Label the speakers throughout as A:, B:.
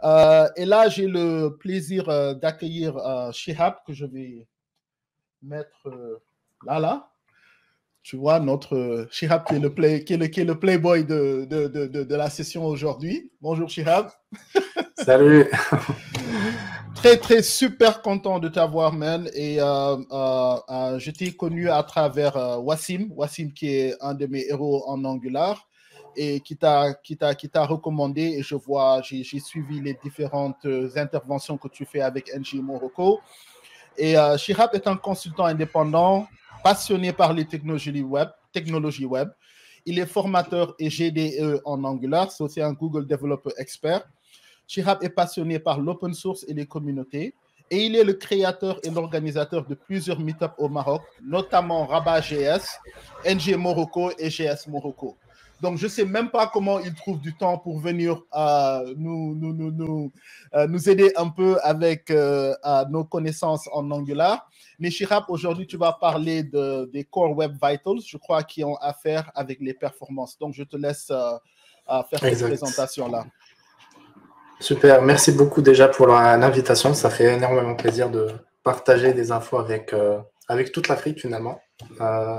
A: Et là, j'ai le plaisir d'accueillir Shihab, que je vais mettre là. Tu vois, notre Shihab qui est le playboy de la session aujourd'hui. Bonjour Shihab.
B: Salut.
A: Très, super content de t'avoir, man. Et je t'ai connu à travers Wassim qui est un de mes héros en Angular et qui t'a recommandé. Et j'ai suivi les différentes interventions que tu fais avec NG Morocco. Et Shihab est un consultant indépendant, passionné par les technologies web. Il est formateur et GDE en Angular. C'est aussi un Google Developer Expert. Shihab est passionné par l'open source et les communautés. Et il est le créateur et l'organisateur de plusieurs meetups au Maroc, notamment Rabat GS, NG Morocco et GS Morocco. Donc, je ne sais même pas comment il trouve du temps pour venir nous aider un peu avec nos connaissances en Angular. Mais Shihab, aujourd'hui, tu vas parler des Core Web Vitals, je crois, qui ont affaire avec les performances. Donc, je te laisse faire cette présentation-là.
B: Super, merci beaucoup déjà pour l'invitation. Ça fait énormément plaisir de partager des infos avec toute l'Afrique finalement.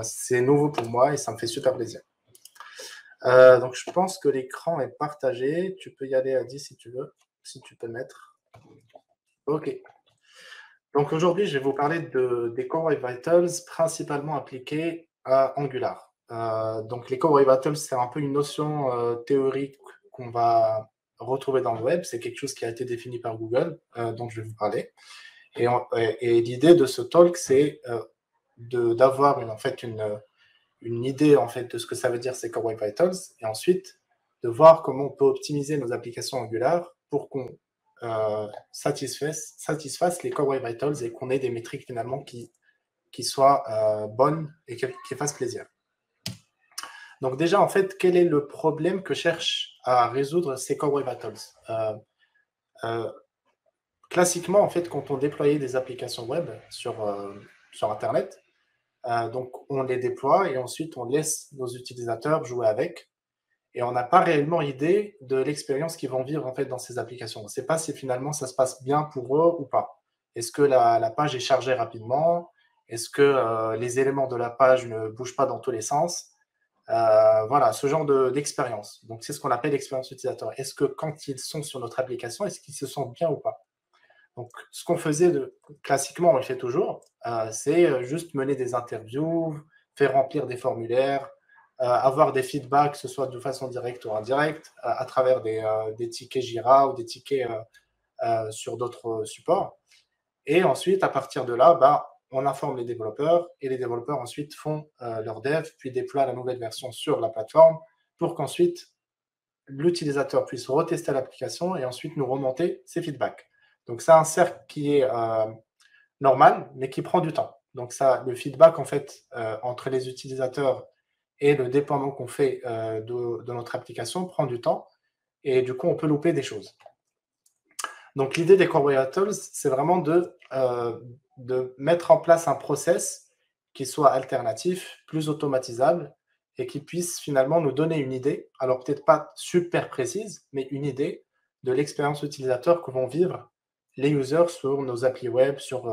B: C'est nouveau pour moi et ça me fait super plaisir. Donc je pense que l'écran est partagé. Tu peux y aller Adi si tu veux, si tu peux le mettre. Ok. Donc aujourd'hui, je vais vous parler des Core Web Vitals principalement appliqués à Angular. Donc les Core Web Vitals, c'est un peu une notion théorique qu'on va retrouver dans le web. C'est quelque chose qui a été défini par Google, dont je vais vous parler. Et l'idée de ce talk, c'est d'avoir une idée en fait de ce que ça veut dire ces Core Web Vitals, et ensuite de voir comment on peut optimiser nos applications Angular pour qu'on satisfasse les Core Web Vitals et qu'on ait des métriques finalement qui soient bonnes et qui fassent plaisir. Donc déjà, en fait, quel est le problème que cherchent à résoudre ces Core Web Vitals? Classiquement, en fait, quand on déployait des applications web sur Internet, donc on les déploie et ensuite on laisse nos utilisateurs jouer avec. Et on n'a pas réellement idée de l'expérience qu'ils vont vivre en fait dans ces applications. On ne sait pas si finalement ça se passe bien pour eux ou pas. Est-ce que la page est chargée rapidement? Est-ce que les éléments de la page ne bougent pas dans tous les sens? Voilà, ce genre d'expérience. Donc c'est ce qu'on appelle l'expérience utilisateur. Est-ce que quand ils sont sur notre application, est-ce qu'ils se sentent bien ou pas? Donc ce qu'on faisait classiquement, on le fait toujours, c'est juste mener des interviews, faire remplir des formulaires, avoir des feedbacks, que ce soit de façon directe ou indirecte, à travers des tickets Jira ou des tickets sur d'autres supports. Et ensuite, à partir de là, on informe les développeurs et les développeurs ensuite font leur dev, puis déploient la nouvelle version sur la plateforme pour qu'ensuite l'utilisateur puisse retester l'application et ensuite nous remonter ses feedbacks. Donc, c'est un cercle qui est normal, mais qui prend du temps. Donc, le feedback en fait entre les utilisateurs et le déploiement qu'on fait de notre application prend du temps et du coup, on peut louper des choses. Donc, l'idée des Core Web Vitals, c'est vraiment de mettre en place un process qui soit alternatif, plus automatisable et qui puisse finalement nous donner une idée, alors peut-être pas super précise, mais une idée de l'expérience utilisateur que vont vivre les users sur nos applis web, sur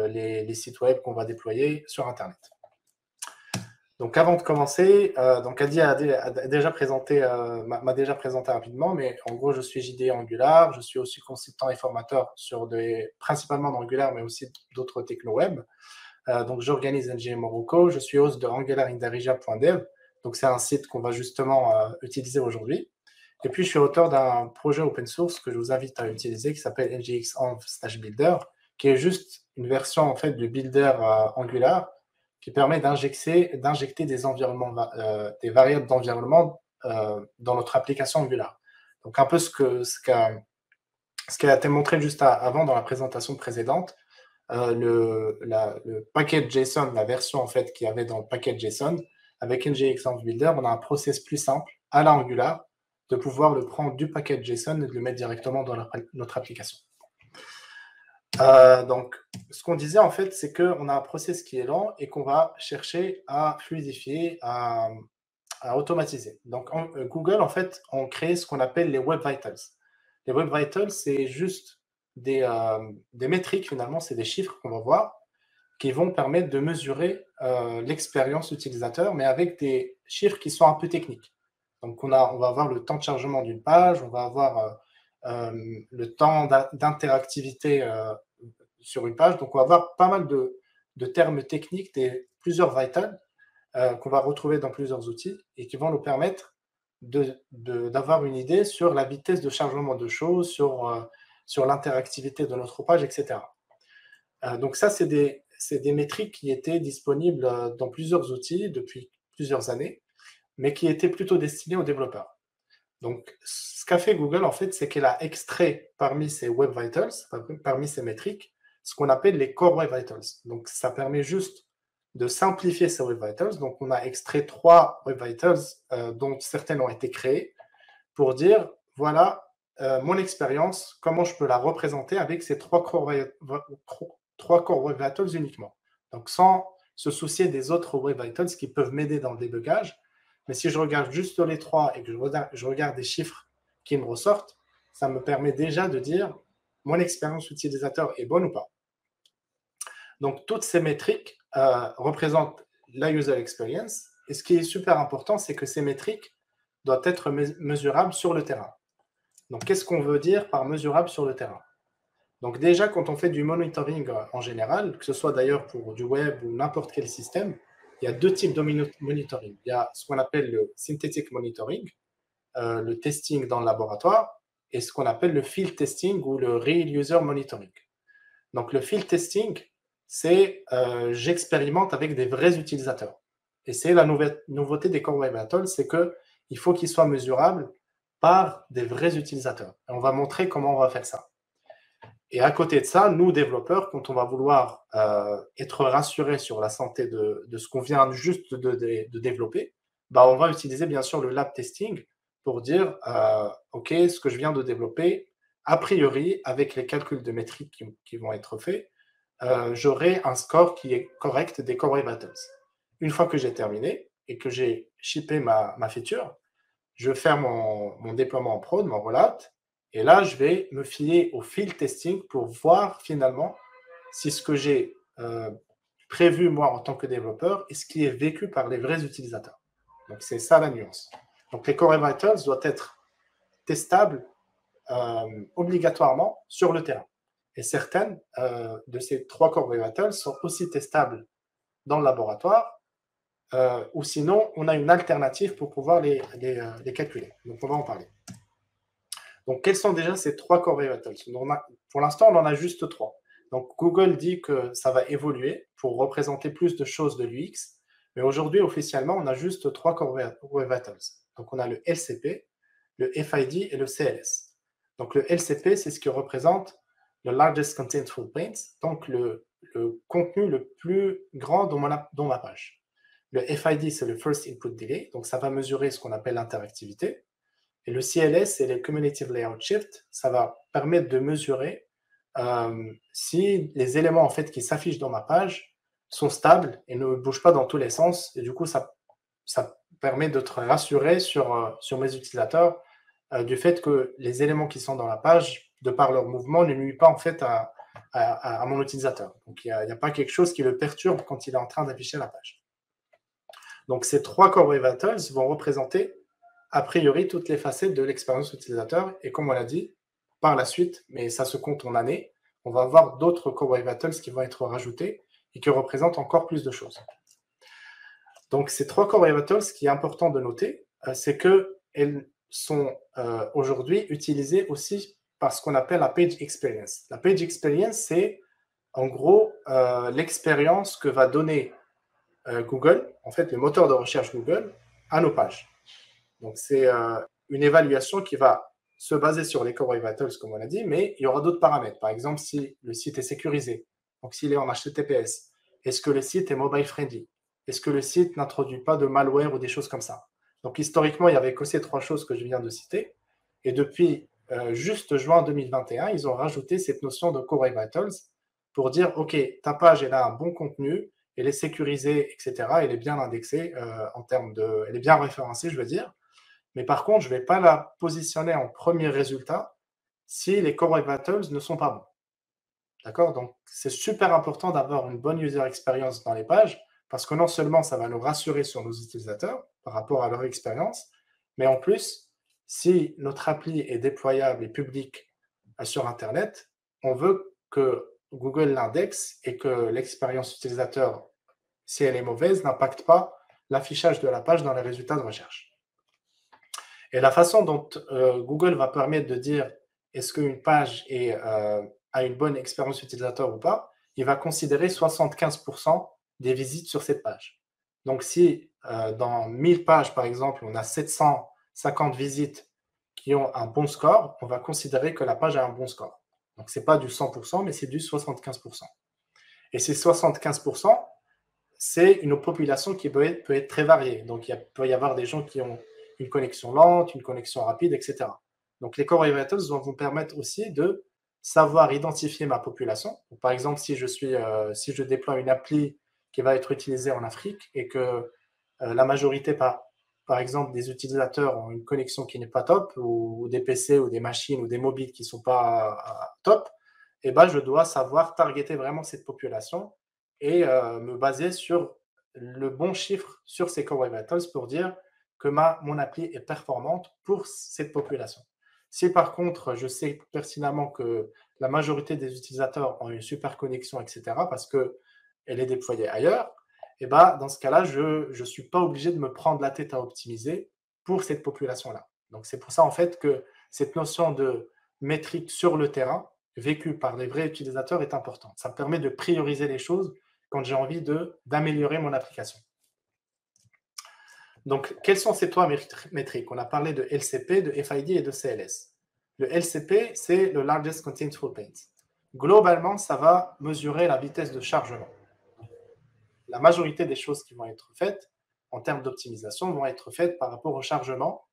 B: les sites web qu'on va déployer sur Internet. Donc, avant de commencer, Adi m'a déjà présenté rapidement, mais en gros, je suis JDE Angular, je suis aussi consultant et formateur principalement d'Angular, mais aussi d'autres techno web. Donc, j'organise NG Morocco, je suis host de angularindarija.dev, donc c'est un site qu'on va justement utiliser aujourd'hui. Et puis, je suis auteur d'un projet open source que je vous invite à utiliser qui s'appelle ngxenv/builder, qui est juste une version en fait du builder Angular qui permet d'injecter des variables d'environnement dans notre application Angular. Donc, un peu ce qui a été montré juste avant dans la présentation précédente, le package JSON, la version en fait qu'il y avait dans le package JSON, avec NGXenv Builder, on a un process plus simple à la Angular de pouvoir le prendre du package JSON et de le mettre directement dans notre application. Donc, ce qu'on disait en fait, c'est qu'on a un process qui est lent et qu'on va chercher à fluidifier, à automatiser. Donc, Google en fait ont créé ce qu'on appelle les Web Vitals. Les Web Vitals, c'est juste des métriques, finalement, c'est des chiffres qu'on va voir qui vont permettre de mesurer l'expérience utilisateur, mais avec des chiffres qui sont un peu techniques. Donc, on va avoir le temps de chargement d'une page, on va avoir le temps d'interactivité sur une page. Donc, on va avoir pas mal de termes techniques, plusieurs vitals qu'on va retrouver dans plusieurs outils et qui vont nous permettre d'avoir une idée sur la vitesse de chargement de choses, sur l'interactivité de notre page, etc. Donc ça, c'est des métriques qui étaient disponibles dans plusieurs outils depuis plusieurs années, mais qui étaient plutôt destinées aux développeurs. Donc, ce qu'a fait Google, en fait, c'est qu'elle a extrait parmi ces Web Vitals, parmi ces métriques, ce qu'on appelle les Core Web Vitals. Donc, ça permet juste de simplifier ces Web Vitals. Donc, on a extrait 3 Web Vitals, dont certaines ont été créées, pour dire, voilà, mon expérience, comment je peux la représenter avec ces 3 Core Web Vitals uniquement. Donc, sans se soucier des autres Web Vitals qui peuvent m'aider dans le débugage. Mais si je regarde juste les 3 et que je regarde des chiffres qui me ressortent, ça me permet déjà de dire mon expérience utilisateur est bonne ou pas. Donc, toutes ces métriques représentent la user experience. Et ce qui est super important, c'est que ces métriques doivent être mesurables sur le terrain. Donc, qu'est-ce qu'on veut dire par mesurable sur le terrain? Donc, déjà, quand on fait du monitoring en général, que ce soit d'ailleurs pour du web ou n'importe quel système, il y a 2 types de monitoring. Il y a ce qu'on appelle le synthetic monitoring, le testing dans le laboratoire, et ce qu'on appelle le field testing ou le real user monitoring. Donc, le field testing, c'est j'expérimente avec des vrais utilisateurs. Et c'est la nouveauté des Core Web Vitals, c'est qu'il faut qu'ils soient mesurables par des vrais utilisateurs. Et on va montrer comment on va faire ça. Et à côté de ça, nous, développeurs, quand on va vouloir être rassurés sur la santé de ce qu'on vient juste de développer, bah, on va utiliser bien sûr le lab testing pour dire, OK, ce que je viens de développer, a priori, avec les calculs de métriques qui vont être faits, j'aurai un score qui est correct des Core Web Vitals. Une fois que j'ai terminé et que j'ai shippé ma feature, je fais mon déploiement en prod, mon rollout, et là, je vais me fier au field testing pour voir finalement si ce que j'ai prévu moi en tant que développeur est ce qui est vécu par les vrais utilisateurs. Donc, c'est ça la nuance. Donc, les Core Web Vitals doivent être testables obligatoirement sur le terrain. Et certaines de ces 3 Core Web Vitals sont aussi testables dans le laboratoire, ou sinon, on a une alternative pour pouvoir les calculer. Donc, on va en parler. Donc, quels sont déjà ces 3 Core Web Vitals? Pour l'instant, on en a juste 3. Donc, Google dit que ça va évoluer pour représenter plus de choses de l'UX. Mais aujourd'hui, officiellement, on a juste 3 Core Web Vitals. Donc, on a le LCP, le FID et le CLS. Donc, le LCP, c'est ce qui représente le Largest Contentful Paint, donc le contenu le plus grand dans ma page. Le FID, c'est le First Input Delay, donc ça va mesurer ce qu'on appelle l'interactivité. Et le CLS, c'est le Cumulative Layout Shift, ça va permettre de mesurer si les éléments en fait, qui s'affichent dans ma page sont stables et ne bougent pas dans tous les sens. Et du coup, ça permet d'être rassuré sur mes utilisateurs du fait que les éléments qui sont dans la page, de par leur mouvement, ne nuisent pas en fait à mon utilisateur. Donc, il n'y a pas quelque chose qui le perturbe quand il est en train d'afficher la page. Donc, ces 3 Core Web Vitals vont représenter a priori toutes les facettes de l'expérience utilisateur. Et comme on l'a dit, par la suite, mais ça se compte en années, on va avoir d'autres Core Web Vitals qui vont être rajoutés et qui représentent encore plus de choses. Donc, ces 3 Core Web Vitals, ce qui est important de noter, c'est qu'elles sont aujourd'hui utilisées aussi par ce qu'on appelle la Page Experience. La Page Experience, c'est en gros l'expérience que va donner Google, en fait le moteur de recherche Google, à nos pages. Donc, c'est une évaluation qui va se baser sur les Core Web Vitals, comme on a dit, mais il y aura d'autres paramètres. Par exemple, si le site est sécurisé, donc s'il est en HTTPS, est-ce que le site est mobile friendly? Est-ce que le site n'introduit pas de malware ou des choses comme ça? Donc, historiquement, il n'y avait que ces 3 choses que je viens de citer. Et depuis juste juin 2021, ils ont rajouté cette notion de Core Web Vitals pour dire, OK, ta page, elle a un bon contenu, elle est sécurisée, etc. Elle est bien indexée elle est bien référencée, je veux dire. Mais par contre, je ne vais pas la positionner en premier résultat si les Core Web Vitals ne sont pas bons. D'accord? Donc, c'est super important d'avoir une bonne user experience dans les pages, parce que non seulement ça va nous rassurer sur nos utilisateurs par rapport à leur expérience, mais en plus, si notre appli est déployable et publique sur Internet, on veut que Google l'indexe et que l'expérience utilisateur, si elle est mauvaise, n'impacte pas l'affichage de la page dans les résultats de recherche. Et la façon dont Google va permettre de dire est-ce qu'une page a une bonne expérience utilisateur ou pas, il va considérer 75% des visites sur cette page. Donc si dans 1000 pages, par exemple, on a 750 visites qui ont un bon score, on va considérer que la page a un bon score. Donc ce n'est pas du 100%, mais c'est du 75%. Et ces 75%, c'est une population qui peut être très variée. Donc il peut y avoir des gens qui ont une connexion lente, une connexion rapide, etc. Donc les Core Web Vitals vont vous permettre aussi de savoir identifier ma population. Donc, par exemple, si je déploie une appli qui va être utilisée en Afrique et que la majorité, par exemple, des utilisateurs ont une connexion qui n'est pas top, ou des PC ou des machines ou des mobiles qui ne sont pas top, eh ben, je dois savoir targeter vraiment cette population et me baser sur le bon chiffre sur ces Core Web Vitals pour dire que mon appli est performante pour cette population. Si par contre, je sais pertinemment que la majorité des utilisateurs ont une super connexion, etc., parce qu'elle est déployée ailleurs, et ben, dans ce cas-là, je ne suis pas obligé de me prendre la tête à optimiser pour cette population-là. Donc, c'est pour ça, en fait, que cette notion de métrique sur le terrain, vécue par des vrais utilisateurs, est importante. Ça me permet de prioriser les choses quand j'ai envie d'améliorer mon application. Donc, quelles sont ces trois métriques? On a parlé de LCP, de FID et de CLS. Le LCP, c'est le Largest Contentful Paint. Globalement, ça va mesurer la vitesse de chargement. La majorité des choses qui vont être faites en termes d'optimisation vont être faites par rapport au chargement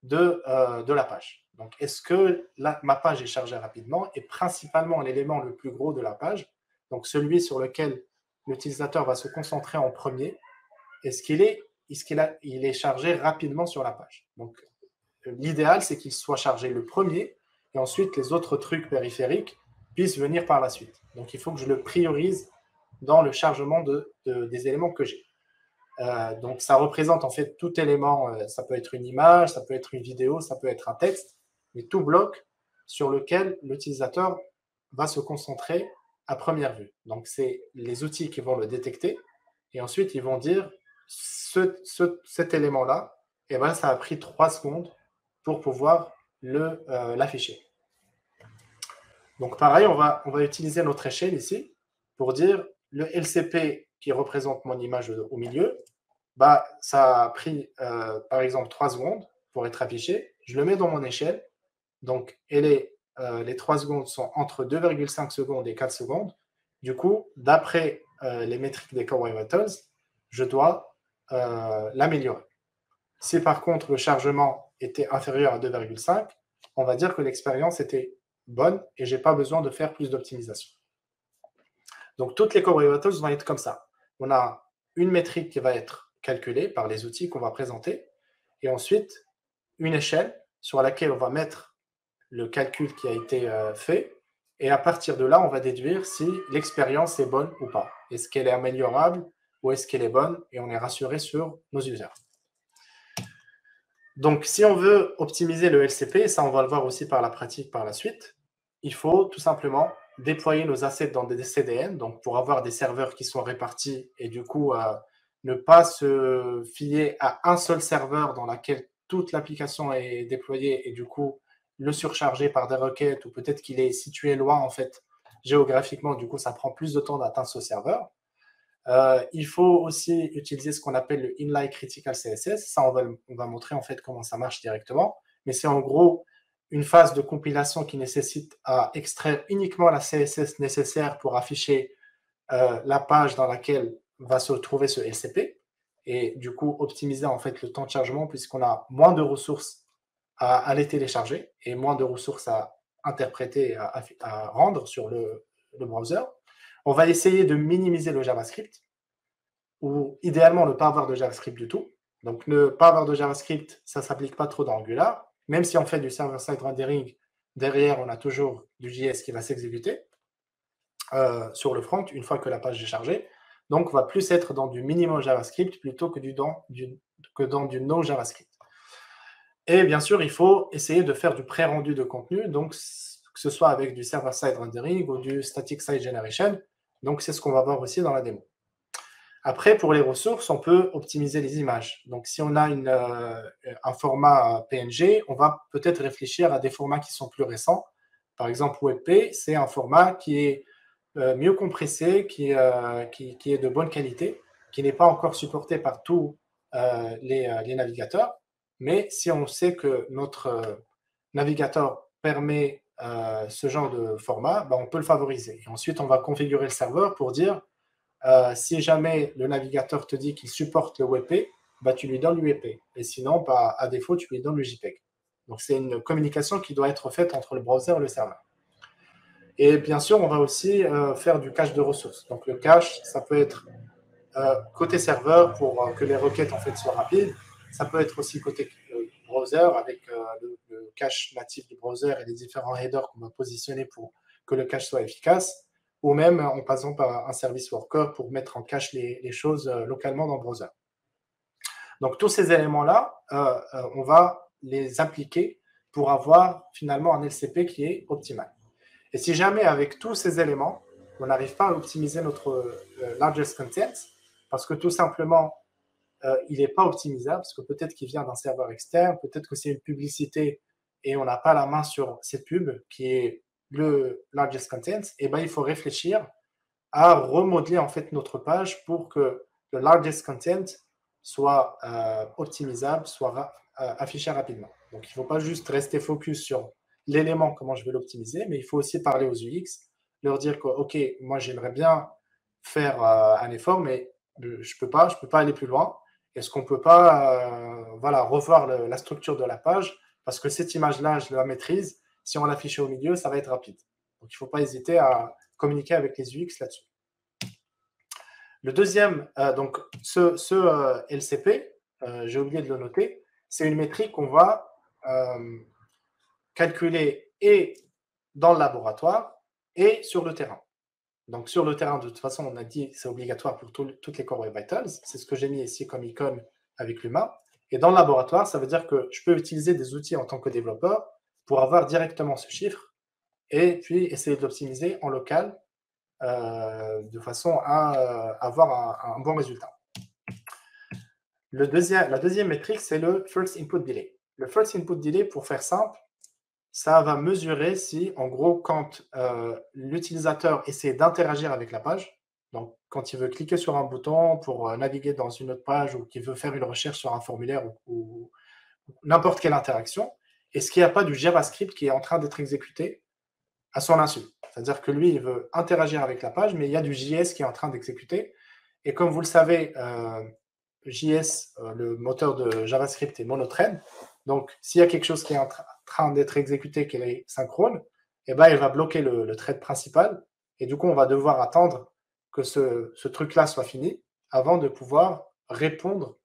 B: de la page. Donc, est-ce que ma page est chargée rapidement? Et principalement l'élément le plus gros de la page, donc celui sur lequel l'utilisateur va se concentrer en premier, est-ce qu'il est chargé rapidement sur la page? Donc, l'idéal, c'est qu'il soit chargé le premier et ensuite les autres trucs périphériques puissent venir par la suite. Donc, il faut que je le priorise dans le chargement des éléments que j'ai. Donc, ça représente en fait tout élément. Ça peut être une image, ça peut être une vidéo, ça peut être un texte, mais tout bloc sur lequel l'utilisateur va se concentrer à première vue. Donc, c'est les outils qui vont le détecter et ensuite, ils vont dire cet élément-là, et ben, ça a pris 3 secondes pour pouvoir l'afficher. Donc, pareil, on va utiliser notre échelle ici pour dire le LCP qui représente mon image au milieu, bah, ça a pris, par exemple, 3 secondes pour être affiché. Je le mets dans mon échelle. Donc, les 3 secondes sont entre 2,5 secondes et 4 secondes. Du coup, d'après les métriques des Core Web Vitals, je dois l'améliorer. Si par contre le chargement était inférieur à 2,5, on va dire que l'expérience était bonne et je n'ai pas besoin de faire plus d'optimisation. Donc, toutes les Core Web Vitals vont être comme ça. On a une métrique qui va être calculée par les outils qu'on va présenter et ensuite une échelle sur laquelle on va mettre le calcul qui a été fait et à partir de là, on va déduire si l'expérience est bonne ou pas. Est-ce qu'elle est améliorable ou est-ce qu'elle est bonne et on est rassuré sur nos users. Donc, si on veut optimiser le LCP, et ça on va le voir aussi par la pratique par la suite, il faut tout simplement déployer nos assets dans des CDN, donc pour avoir des serveurs qui sont répartis et du coup ne pas se fier à un seul serveur dans lequel toute l'application est déployée et du coup le surcharger par des requêtes ou peut-être qu'il est situé loin en fait géographiquement, du coup ça prend plus de temps d'atteindre ce serveur. Il faut aussi utiliser ce qu'on appelle le Inline Critical CSS. Ça, on va montrer en fait comment ça marche directement. Mais c'est en gros une phase de compilation qui nécessite à extraire uniquement la CSS nécessaire pour afficher la page dans laquelle va se trouver ce LCP et du coup optimiser en fait le temps de chargement puisqu'on a moins de ressources à les télécharger et moins de ressources à interpréter, à rendre sur le browser. On va essayer de minimiser le JavaScript ou idéalement ne pas avoir de JavaScript du tout. Donc, ne pas avoir de JavaScript, ça ne s'applique pas trop dans Angular. Même si on fait du server-side rendering, derrière, on a toujours du JS qui va s'exécuter sur le front une fois que la page est chargée. Donc, on va plus être dans du minimum JavaScript plutôt que dans du no JavaScript. Et bien sûr, il faut essayer de faire du pré-rendu de contenu, donc que ce soit avec du server-side rendering ou du static site generation. Donc, c'est ce qu'on va voir aussi dans la démo. Après, pour les ressources, on peut optimiser les images. Donc, si on a un format PNG, on va peut-être réfléchir à des formats qui sont plus récents. Par exemple, WebP, c'est un format qui est mieux compressé, qui est de bonne qualité, qui n'est pas encore supporté par tous les navigateurs. Mais si on sait que notre navigateur permet ce genre de format, ben, on peut le favoriser. Et ensuite, on va configurer le serveur pour dire si jamais le navigateur te dit qu'il supporte le WebP, bah, tu lui donnes l'UEP. Et sinon, bah, à défaut, tu lui donnes le JPEG. Donc, c'est une communication qui doit être faite entre le browser et le serveur. Et bien sûr, on va aussi faire du cache de ressources. Donc, le cache, ça peut être côté serveur pour que les requêtes en fait, soient rapides. Ça peut être aussi côté browser avec le cache natif du browser et les différents headers qu'on va positionner pour que le cache soit efficace, ou même en passant par un service worker pour mettre en cache les choses localement dans le browser. Donc, tous ces éléments-là, on va les appliquer pour avoir finalement un LCP qui est optimal. Et si jamais avec tous ces éléments, on n'arrive pas à optimiser notre largest content, parce que tout simplement, il n'est pas optimisable, parce que peut-être qu'il vient d'un serveur externe, peut-être que c'est une publicité et on n'a pas la main sur cette pub qui est le largest content, et ben il faut réfléchir à remodeler en fait notre page pour que le largest content soit optimisable, soit affiché rapidement. Donc il ne faut pas juste rester focus sur l'élément, comment je vais l'optimiser, mais il faut aussi parler aux UX, leur dire que, OK, moi j'aimerais bien faire un effort, mais je ne peux pas aller plus loin. Est-ce qu'on ne peut pas revoir la structure de la page, parce que cette image-là, je la maîtrise, si on l'affiche au milieu, ça va être rapide. Donc il ne faut pas hésiter à communiquer avec les UX là-dessus. Le deuxième, donc ce LCP, j'ai oublié de le noter, c'est une métrique qu'on va calculer et dans le laboratoire et sur le terrain. Donc sur le terrain, de toute façon, on a dit c'est obligatoire pour toutes les Core Web Vitals. C'est ce que j'ai mis ici comme icône avec l'UMA. Et dans le laboratoire, ça veut dire que je peux utiliser des outils en tant que développeur pour avoir directement ce chiffre et puis essayer de l'optimiser en local de façon à avoir un bon résultat. La deuxième métrique, c'est le First Input Delay. Le First Input Delay, pour faire simple, ça va mesurer si, en gros, quand l'utilisateur essaie d'interagir avec la page, donc quand il veut cliquer sur un bouton pour naviguer dans une autre page ou qu'il veut faire une recherche sur un formulaire ou n'importe quelle interaction, est-ce qu'il n'y a pas du JavaScript qui est en train d'être exécuté à son insu? C'est-à-dire que lui, il veut interagir avec la page, mais il y a du JS qui est en train d'exécuter. Et comme vous le savez, JS, le moteur de JavaScript est monothread. Donc, s'il y a quelque chose qui est en train d'être exécuté, qui est synchrone, eh ben, il va bloquer le thread principal. Et du coup, on va devoir attendre que ce truc-là soit fini avant de pouvoir répondre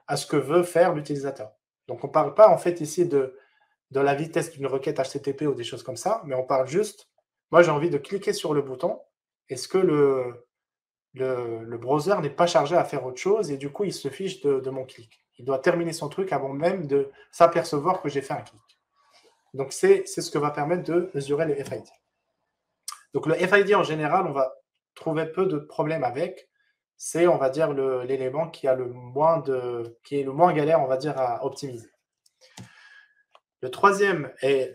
B: à ce que veut faire l'utilisateur. Donc, on ne parle pas en fait ici de la vitesse d'une requête HTTP ou des choses comme ça, mais on parle juste, moi j'ai envie de cliquer sur le bouton, est-ce que le browser n'est pas chargé à faire autre chose et du coup il se fiche de mon clic. Il doit terminer son truc avant même de s'apercevoir que j'ai fait un clic. Donc c'est ce que va permettre de mesurer le FID. Donc le FID en général, on va trouver peu de problèmes avec. C'est, on va dire, l'élément qui est le moins galère, on va dire, à optimiser. Le troisième, et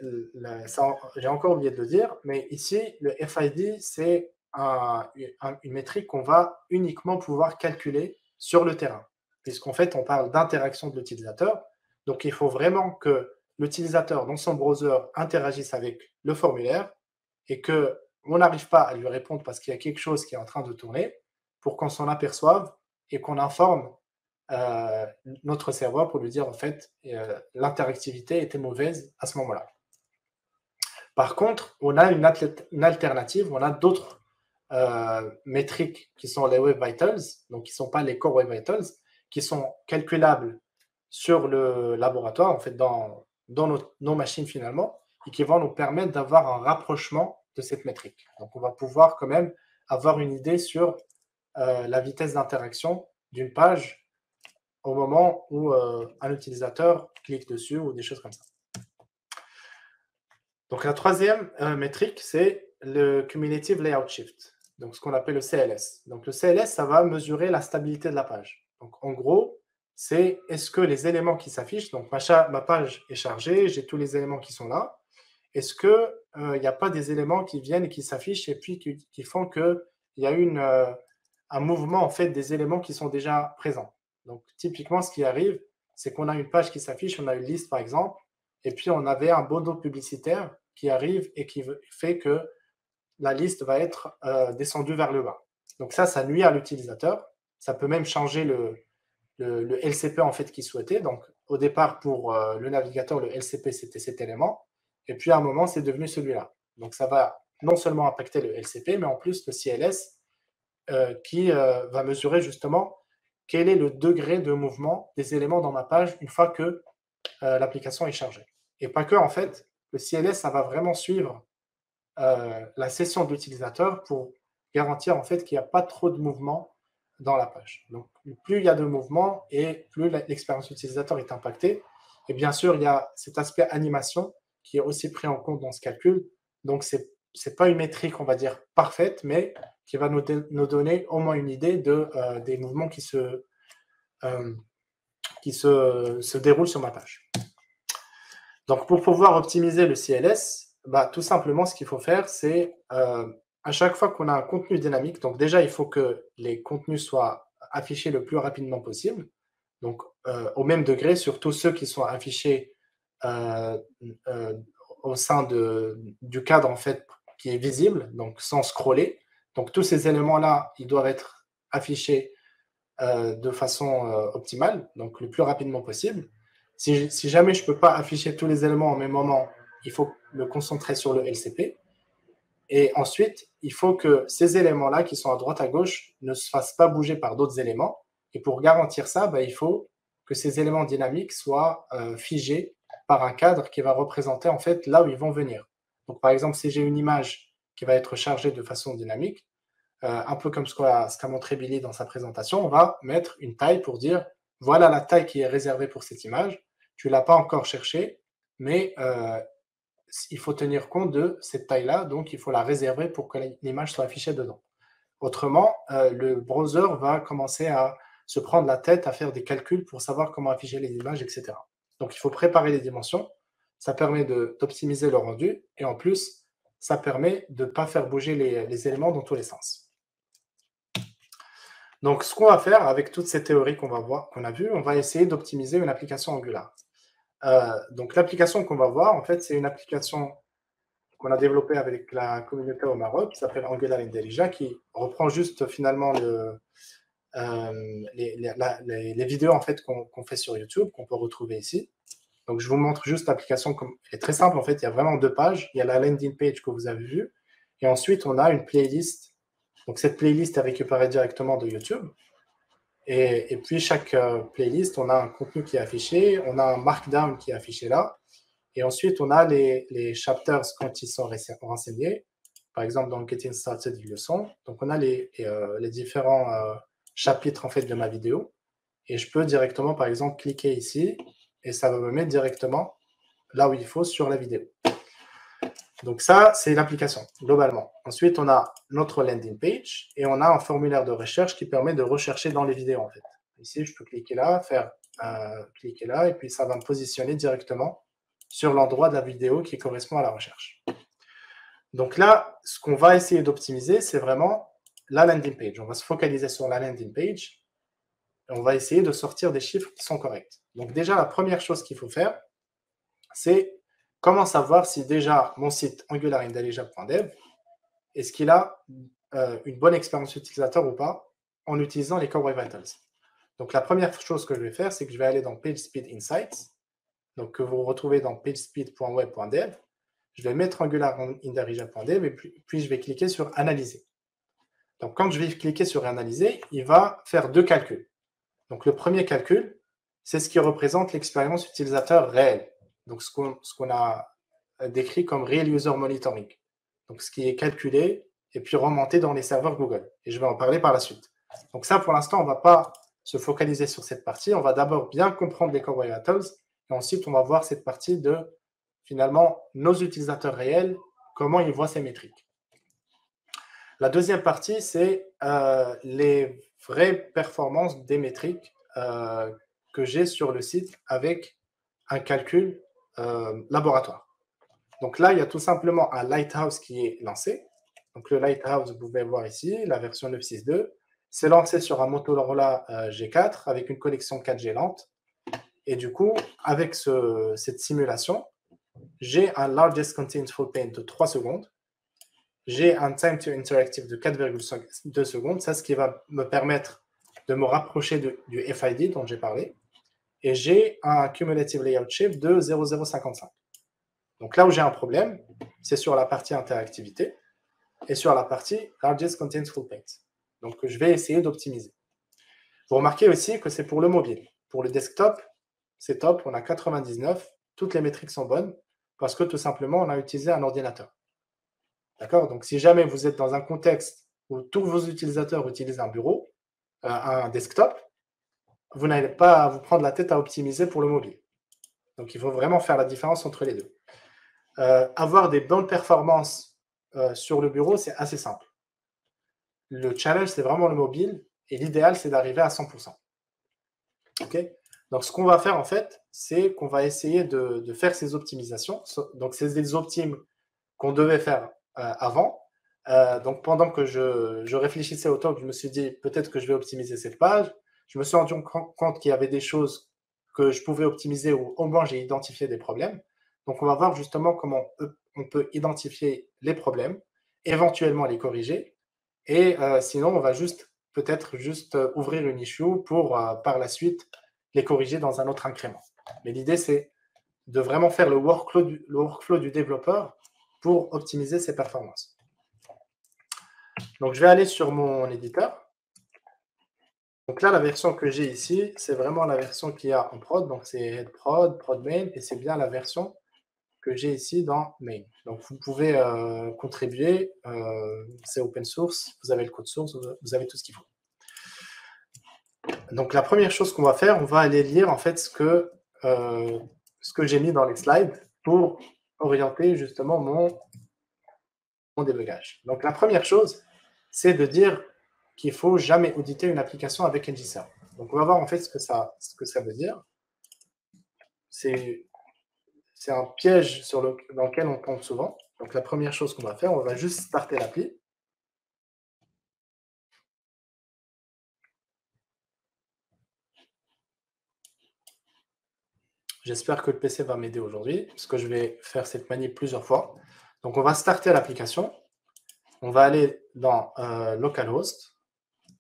B: j'ai encore oublié de le dire, mais ici, le FID, c'est une métrique qu'on va uniquement pouvoir calculer sur le terrain, puisqu'en fait, on parle d'interaction de l'utilisateur. Donc, il faut vraiment que l'utilisateur, dans son browser, interagisse avec le formulaire et qu'on n'arrive pas à lui répondre parce qu'il y a quelque chose qui est en train de tourner pour qu'on s'en aperçoive et qu'on informe notre serveur pour lui dire en fait l'interactivité était mauvaise à ce moment-là. Par contre, on a une alternative, on a d'autres métriques qui sont les Web Vitals, donc qui ne sont pas les Core Web Vitals, qui sont calculables sur le laboratoire, en fait dans nos machines finalement, et qui vont nous permettre d'avoir un rapprochement de cette métrique. Donc, on va pouvoir quand même avoir une idée sur la vitesse d'interaction d'une page au moment où un utilisateur clique dessus ou des choses comme ça. Donc, la troisième métrique, c'est le Cumulative Layout Shift, donc ce qu'on appelle le CLS. Donc, le CLS, ça va mesurer la stabilité de la page. Donc, en gros, c'est est-ce que les éléments qui s'affichent, donc ma page est chargée, j'ai tous les éléments qui sont là, est-ce qu'il n'y a pas des éléments qui viennent et qui s'affichent et puis qui font qu'il y a un mouvement en fait des éléments qui sont déjà présents. Donc, typiquement, ce qui arrive, c'est qu'on a une page qui s'affiche, on a une liste par exemple, et puis on avait un bandeau publicitaire qui arrive et qui fait que la liste va être descendue vers le bas. Donc ça nuit à l'utilisateur. Ça peut même changer le LCP en fait qu'il souhaitait. Donc au départ, pour le navigateur, le LCP, c'était cet élément. Et puis à un moment, c'est devenu celui-là. Donc ça va non seulement impacter le LCP, mais en plus le CLS qui va mesurer justement quel est le degré de mouvement des éléments dans ma page une fois que l'application est chargée. Et pas que, en fait, le CLS, ça va vraiment suivre la session de l'utilisateur pour garantir en fait qu'il n'y a pas trop de mouvement dans la page. Donc, plus il y a de mouvement et plus l'expérience utilisateur est impactée. Et bien sûr, il y a cet aspect animation qui est aussi pris en compte dans ce calcul. Donc, ce n'est pas une métrique, on va dire, parfaite, mais qui va nous donner au moins une idée des mouvements qui se déroulent sur ma page. Donc, pour pouvoir optimiser le CLS, tout simplement, ce qu'il faut faire, c'est à chaque fois qu'on a un contenu dynamique, donc déjà, il faut que les contenus soient affichés le plus rapidement possible, donc au même degré, surtout ceux qui sont affichés au sein du cadre, en fait, qui est visible, donc sans scroller. Donc, tous ces éléments-là, ils doivent être affichés de façon optimale, donc le plus rapidement possible. Si jamais je ne peux pas afficher tous les éléments au même moment, il faut me concentrer sur le LCP. Et ensuite, il faut que ces éléments-là qui sont à droite à gauche ne se fassent pas bouger par d'autres éléments. Et pour garantir ça, il faut que ces éléments dynamiques soient figés par un cadre qui va représenter en fait là où ils vont venir. Donc par exemple, si j'ai une image qui va être chargée de façon dynamique, un peu comme ce qu'a montré Billy dans sa présentation, on va mettre une taille pour dire voilà la taille qui est réservée pour cette image. Tu ne l'as pas encore cherchée, mais il faut tenir compte de cette taille-là, donc il faut la réserver pour que l'image soit affichée dedans. Autrement, le browser va commencer à se prendre la tête à faire des calculs pour savoir comment afficher les images, etc. Donc il faut préparer les dimensions, ça permet d'optimiser le rendu, et en plus, ça permet de ne pas faire bouger les éléments dans tous les sens. Donc, ce qu'on va faire avec toutes ces théories qu'on a vues, on va essayer d'optimiser une application Angular. Donc, l'application qu'on va voir, en fait, c'est une application qu'on a développée avec la communauté au Maroc, qui s'appelle Angular Intelligent, qui reprend juste finalement les vidéos en fait, qu'on fait sur YouTube, qu'on peut retrouver ici. Donc, je vous montre juste l'application. Elle est très simple, en fait. Il y a vraiment 2 pages. Il y a la landing page que vous avez vue. Et ensuite, on a une playlist. Donc, cette playlist est récupérée directement de YouTube. Et puis, chaque playlist, on a un contenu qui est affiché. On a un markdown qui est affiché là. Et ensuite, on a les chapters quand ils sont renseignés. Par exemple, dans le Getting Started, ils le sont. Donc, on a les différents chapitres en fait, de ma vidéo. Et je peux directement, par exemple, cliquer ici. Et ça va me mettre directement là où il faut sur la vidéo. Donc ça, c'est l'application, globalement. Ensuite, on a notre landing page et on a un formulaire de recherche qui permet de rechercher dans les vidéos, en fait. Ici, je peux cliquer là, cliquer là, et puis ça va me positionner directement sur l'endroit de la vidéo qui correspond à la recherche. Donc là, ce qu'on va essayer d'optimiser, c'est vraiment la landing page. On va se focaliser sur la landing page et on va essayer de sortir des chiffres qui sont corrects. Donc déjà, la première chose qu'il faut faire, c'est comment savoir si déjà mon site angularintelligent.dev, est-ce qu'il a une bonne expérience utilisateur ou pas en utilisant les Core Web Vitals. Donc la première chose que je vais faire, c'est que je vais aller dans PageSpeed Insights, donc que vous retrouvez dans pagespeed.web.dev. Je vais mettre angularintelligent.dev et puis je vais cliquer sur Analyser. Donc quand je vais cliquer sur Analyser, il va faire 2 calculs. Donc le premier calcul, c'est ce qui représente l'expérience utilisateur réelle. Donc ce qu'on a décrit comme Real User Monitoring. Donc, ce qui est calculé et puis remonté dans les serveurs Google. Et je vais en parler par la suite. Donc ça, pour l'instant, on ne va pas se focaliser sur cette partie. On va d'abord bien comprendre les Core Web Vitals et ensuite, on va voir cette partie de, finalement, nos utilisateurs réels, comment ils voient ces métriques. La deuxième partie, c'est les vraies performances des métriques que j'ai sur le site avec un calcul laboratoire. Donc là, il y a tout simplement un Lighthouse qui est lancé. Donc le Lighthouse, vous pouvez voir ici, la version 9.6.2. C'est lancé sur un Motorola G4 avec une connexion 4G lente. Et du coup, avec cette simulation, j'ai un Largest Continuous Full Paint de 3 secondes. J'ai un Time to Interactive de 4,2 secondes. Ça, ce qui va me permettre de me rapprocher du FID dont j'ai parlé. Et j'ai un Cumulative Layout Shift de 0,055. Donc là où j'ai un problème, c'est sur la partie interactivité et sur la partie Largest Continuous Full Paint. Donc je vais essayer d'optimiser. Vous remarquez aussi que c'est pour le mobile. Pour le desktop, c'est top, on a 99, toutes les métriques sont bonnes parce que tout simplement, on a utilisé un ordinateur. D'accord? Donc si jamais vous êtes dans un contexte où tous vos utilisateurs utilisent un bureau, un desktop, vous n'allez pas à vous prendre la tête à optimiser pour le mobile. Donc il faut vraiment faire la différence entre les deux. Avoir des bonnes performances sur le bureau, c'est assez simple. Le challenge, c'est vraiment le mobile et l'idéal, c'est d'arriver à 100%. OK? Donc, ce qu'on va faire, en fait, c'est qu'on va essayer de faire ces optimisations. Donc, c'est des optimes qu'on devait faire avant. Donc, pendant que je réfléchissais au talk, je me suis dit, peut-être que je vais optimiser cette page. Je me suis rendu compte qu'il y avait des choses que je pouvais optimiser ou au moins j'ai identifié des problèmes. Donc, on va voir justement comment on peut identifier les problèmes, éventuellement les corriger. Et sinon, on va peut-être ouvrir une issue pour par la suite les corriger dans un autre incrément. Mais l'idée, c'est de vraiment faire le workflow du développeur pour optimiser ses performances. Donc, je vais aller sur mon éditeur. Donc là, la version que j'ai ici, c'est vraiment la version qu'il y a en prod. Donc, c'est head prod, prod main, et c'est bien la version que j'ai ici dans main. Donc, vous pouvez contribuer. C'est open source. Vous avez le code source. Vous avez tout ce qu'il faut. Donc, la première chose qu'on va faire, on va aller lire en fait ce que j'ai mis dans les slides pour orienter justement mon débugage. Donc, la première chose, c'est de dire qu'il ne faut jamais auditer une application avec NGServe. Donc, on va voir en fait ce que ça veut dire. C'est un piège dans lequel on tombe souvent. Donc, la première chose qu'on va faire, on va juste starter l'appli. J'espère que le PC va m'aider aujourd'hui, parce que je vais faire cette manip plusieurs fois. Donc, on va starter l'application. On va aller dans localhost.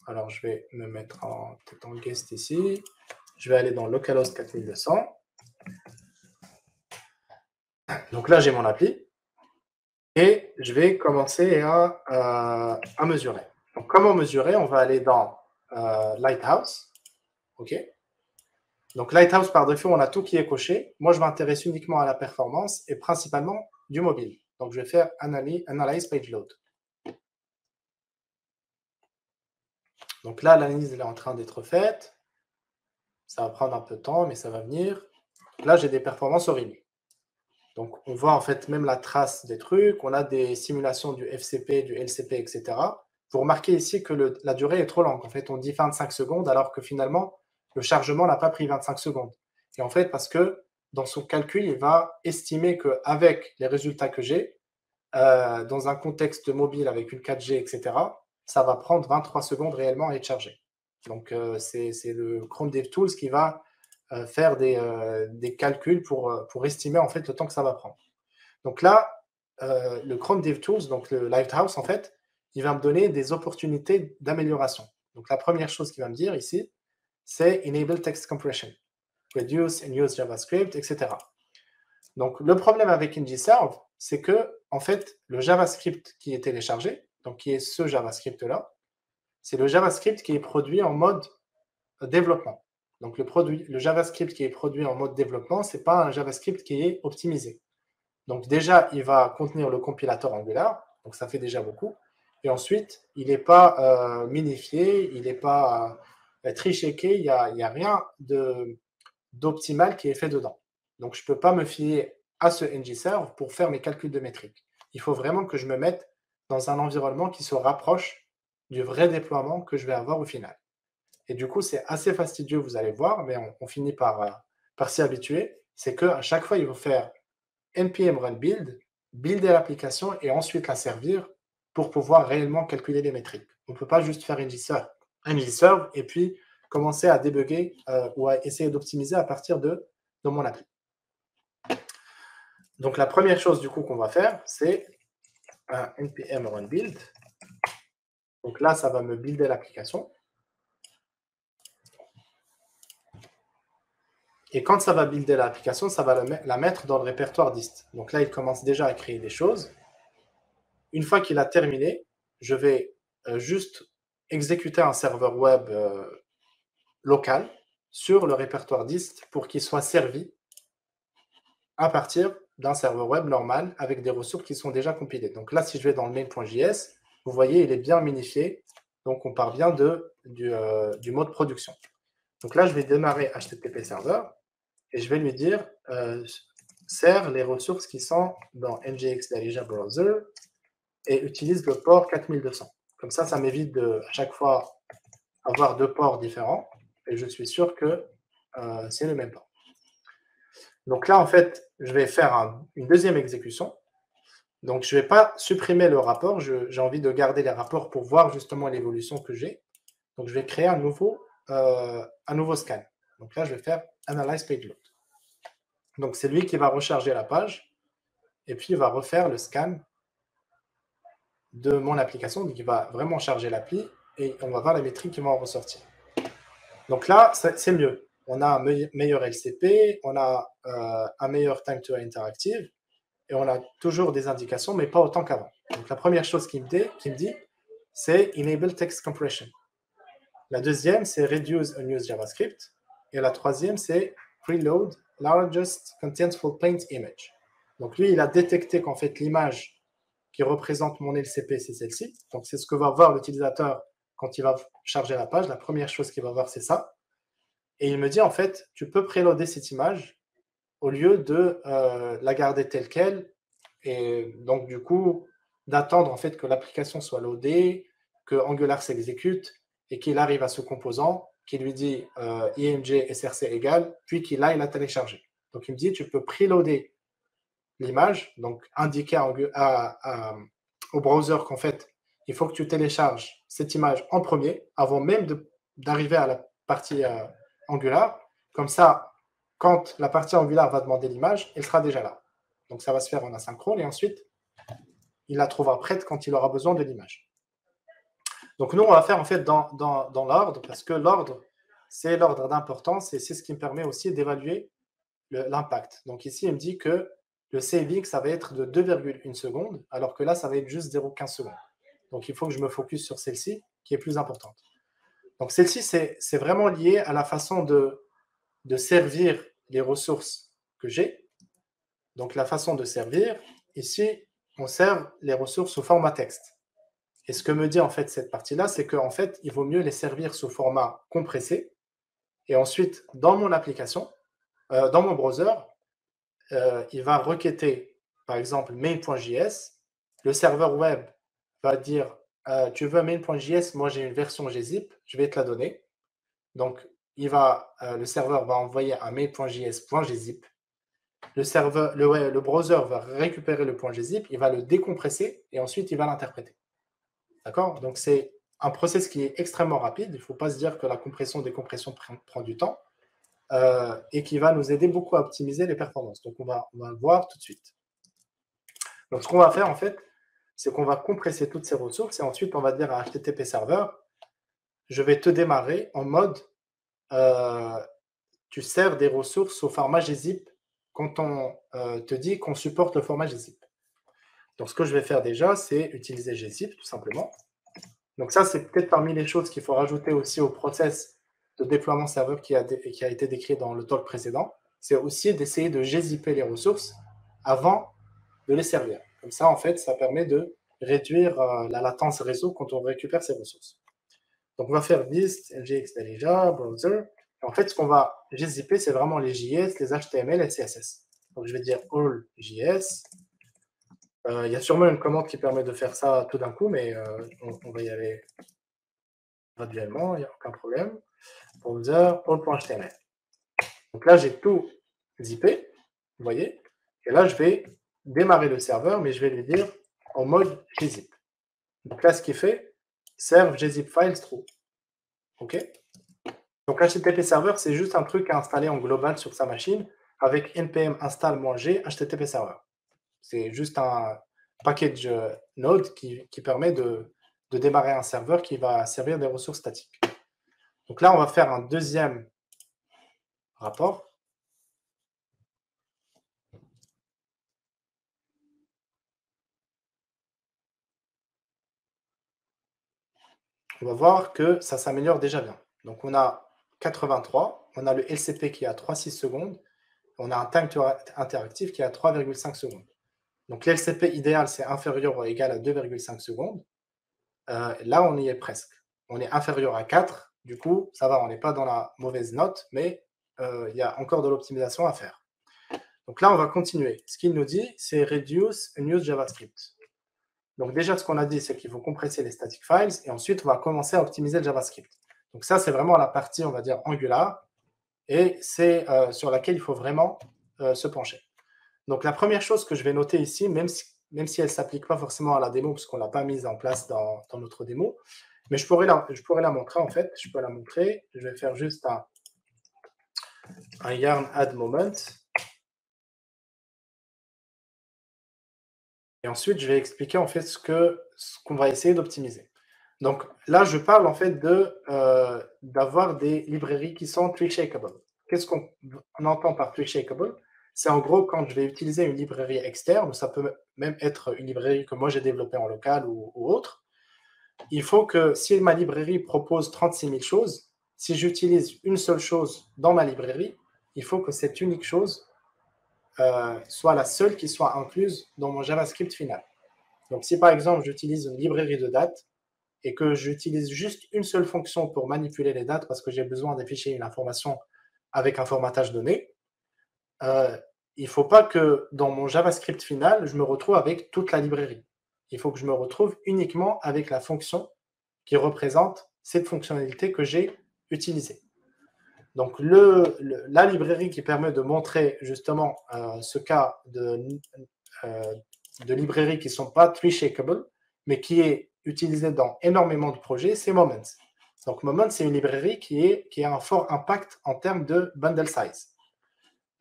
B: Alors, je vais me mettre peut-être en guest ici. Je vais aller dans localhost 4200. Donc là, j'ai mon appli. Et je vais commencer à mesurer. Donc, comment mesurer? On va aller dans Lighthouse. OK. Donc, Lighthouse, par défaut, on a tout qui est coché. Moi, je m'intéresse uniquement à la performance et principalement du mobile. Donc, je vais faire Analyze Page Load. Donc là, l'analyse est en train d'être faite. Ça va prendre un peu de temps, mais ça va venir. Là, j'ai des performances horribles. Donc, on voit en fait même la trace des trucs. On a des simulations du FCP, du LCP, etc. Vous remarquez ici que la durée est trop longue. En fait, on dit 25 secondes, alors que finalement, le chargement n'a pas pris 25 secondes. Et en fait, parce que dans son calcul, il va estimer qu'avec les résultats que j'ai, dans un contexte mobile avec une 4G, etc., ça va prendre 23 secondes réellement à être chargé. Donc, c'est le Chrome DevTools qui va faire des calculs pour estimer en fait le temps que ça va prendre. Donc là, le Chrome DevTools, donc le Lighthouse, en fait, il va me donner des opportunités d'amélioration. Donc la première chose qu'il va me dire ici, c'est Enable Text Compression, Reduce and Use JavaScript, etc. Donc le problème avec NGServe, c'est que en fait, le JavaScript qui est téléchargé, donc qui est ce JavaScript-là, c'est le JavaScript qui est produit en mode développement. Donc le JavaScript qui est produit en mode développement, ce n'est pas un JavaScript qui est optimisé. Donc déjà, il va contenir le compilateur Angular, donc ça fait déjà beaucoup. Et ensuite, il n'est pas minifié, il n'est pas tri-checké, il n'y a rien d'optimal qui est fait dedans. Donc je ne peux pas me fier à ce ngServe pour faire mes calculs de métriques. Il faut vraiment que je me mette dans un environnement qui se rapproche du vrai déploiement que je vais avoir au final. Et du coup, c'est assez fastidieux, vous allez voir, mais on finit par s'y habituer. C'est qu'à chaque fois, il faut faire npm run build, builder l'application et ensuite la servir pour pouvoir réellement calculer les métriques. On ne peut pas juste faire ngServe et puis commencer à débugger ou à essayer d'optimiser à partir de mon appli. Donc la première chose du coup qu'on va faire, c'est un npm run build. Donc là, ça va me builder l'application. Et quand ça va builder l'application, ça va la mettre dans le répertoire dist. Donc là, il commence déjà à créer des choses. Une fois qu'il a terminé, je vais juste exécuter un serveur web local sur le répertoire dist pour qu'il soit servi à partir d'un serveur web normal avec des ressources qui sont déjà compilées. Donc là, si je vais dans le main.js, vous voyez, il est bien minifié. Donc on part bien du mode production. Donc là, je vais démarrer HTTP server et je vais lui dire sert les ressources qui sont dans NGX Darija Browser et utilise le port 4200. Comme ça m'évite de à chaque fois avoir deux ports différents et je suis sûr que c'est le même port. Donc là, en fait, je vais faire une deuxième exécution. Donc, je ne vais pas supprimer le rapport. J'ai envie de garder les rapports pour voir justement l'évolution que j'ai. Donc, je vais créer un nouveau scan. Donc là, je vais faire Analyze Page Load. Donc, c'est lui qui va recharger la page et puis il va refaire le scan de mon application. Donc, il va vraiment charger l'appli et on va voir les métriques qui vont en ressortir. Donc là, c'est mieux. On a un meilleur LCP, on a un meilleur time to interactive et on a toujours des indications, mais pas autant qu'avant. Donc la première chose qu'il me dit, c'est Enable Text Compression. La deuxième, c'est Reduce Unused JavaScript. Et la troisième, c'est Preload Largest Contentful Paint Image. Donc lui, il a détecté qu'en fait, l'image qui représente mon LCP, c'est celle-ci. Donc c'est ce que va voir l'utilisateur quand il va charger la page. La première chose qu'il va voir, c'est ça. Et il me dit, en fait, tu peux préloader cette image au lieu de la garder telle qu'elle. Et donc, du coup, d'attendre en fait que l'application soit loadée, que Angular s'exécute et qu'il arrive à ce composant qui lui dit img src égale, puis qu'il aille la télécharger. Donc, il me dit, tu peux preloader l'image, donc indiquer au browser qu'en fait, il faut que tu télécharges cette image en premier, avant même d'arriver à la partie Angular. Comme ça, quand la partie Angular va demander l'image, elle sera déjà là. Donc ça va se faire en asynchrone et ensuite, il la trouvera prête quand il aura besoin de l'image. Donc nous, on va faire en fait dans l'ordre, parce que l'ordre, c'est l'ordre d'importance et c'est ce qui me permet aussi d'évaluer l'impact. Donc ici, il me dit que le saving, ça va être de 2,1 secondes, alors que là, ça va être juste 0,15 secondes. Donc il faut que je me focus sur celle-ci, qui est plus importante. Donc celle-ci, c'est vraiment lié à la façon de servir les ressources que j'ai. Donc la façon de servir, ici, on sert les ressources sous format texte. Et ce que me dit en fait cette partie-là, c'est qu'en fait, il vaut mieux les servir sous format compressé. Et ensuite, dans mon application, dans mon browser, il va requêter, par exemple, main.js. Le serveur web va dire, tu veux main.js, moi j'ai une version gzip, je vais te la donner. Donc, le serveur va envoyer un main.js.gzip. Le browser va récupérer le .gzip, il va le décompresser et ensuite il va l'interpréter. D'accord? Donc, c'est un process qui est extrêmement rapide. Il ne faut pas se dire que la compression-décompression prend du temps et qui va nous aider beaucoup à optimiser les performances. Donc, on va le voir tout de suite. Donc, ce qu'on va faire, en fait, c'est qu'on va compresser toutes ces ressources et ensuite, on va dire à HTTP Server, je vais te démarrer en mode tu sers des ressources au format gzip quand on te dit qu'on supporte le format gzip. Donc, ce que je vais faire déjà, c'est utiliser gzip, tout simplement. Donc, ça, c'est peut-être parmi les choses qu'il faut rajouter aussi au process de déploiement serveur qui a été décrit dans le talk précédent. C'est aussi d'essayer de gziper les ressources avant de les servir. Comme ça, en fait, ça permet de réduire la latence réseau quand on récupère ces ressources. Donc, on va faire dist, lgx déjà, browser. Et en fait, ce qu'on va gzipper, c'est vraiment les JS, les HTML et CSS. Donc, je vais dire all JS. Il y a sûrement une commande qui permet de faire ça tout d'un coup, mais on va y aller graduellement, il n'y a aucun problème. Browser, all.html. Donc là, j'ai tout zippé, vous voyez. Et là, je vais démarrer le serveur, mais je vais lui dire en mode gzip. Donc là, ce qu'il fait, serve gzip files true. OK. Donc HTTP serveur, c'est juste un truc à installer en global sur sa machine avec npm install-g HTTP server. C'est juste un package node qui permet de démarrer un serveur qui va servir des ressources statiques. Donc là, on va faire un deuxième rapport. On va voir que ça s'améliore déjà bien. Donc on a 83, on a le LCP qui est à 3,6 secondes, on a un time to interactive qui est à 3,5 secondes. Donc l'LCP idéal, c'est inférieur ou égal à 2,5 secondes. Là, on y est presque. On est inférieur à 4, du coup, ça va, on n'est pas dans la mauvaise note, mais il y a encore de l'optimisation à faire. Donc là, on va continuer. Ce qu'il nous dit, c'est reduce unused JavaScript. Donc déjà, ce qu'on a dit, c'est qu'il faut compresser les static files, et ensuite, on va commencer à optimiser le JavaScript. Donc ça, c'est vraiment la partie, on va dire, Angular, et c'est sur laquelle il faut vraiment se pencher. Donc la première chose que je vais noter ici, même si elle ne s'applique pas forcément à la démo, parce qu'on ne l'a pas mise en place dans notre démo, mais je pourrais la montrer en fait. Je peux la montrer. Je vais faire juste un yarn add moment. Et ensuite, je vais expliquer en fait ce qu'on va essayer d'optimiser. Donc là, je parle en fait d'avoir des librairies qui sont tree shakeable. Qu'est-ce qu'on entend par tree shakeable? C'est en gros quand je vais utiliser une librairie externe, ça peut même être une librairie que moi j'ai développée en local ou autre. Il faut que si ma librairie propose 36 000 choses, si j'utilise une seule chose dans ma librairie, il faut que cette unique chose soit la seule qui soit incluse dans mon JavaScript final. Donc si par exemple j'utilise une librairie de dates et que j'utilise juste une seule fonction pour manipuler les dates parce que j'ai besoin d'afficher une information avec un formatage donné, il ne faut pas que dans mon JavaScript final, je me retrouve avec toute la librairie. Il faut que je me retrouve uniquement avec la fonction qui représente cette fonctionnalité que j'ai utilisée. Donc, la librairie qui permet de montrer justement ce cas de librairies qui ne sont pas tree shakeable, mais qui est utilisée dans énormément de projets, c'est Moments. Donc, Moments, c'est une librairie qui a un fort impact en termes de bundle size.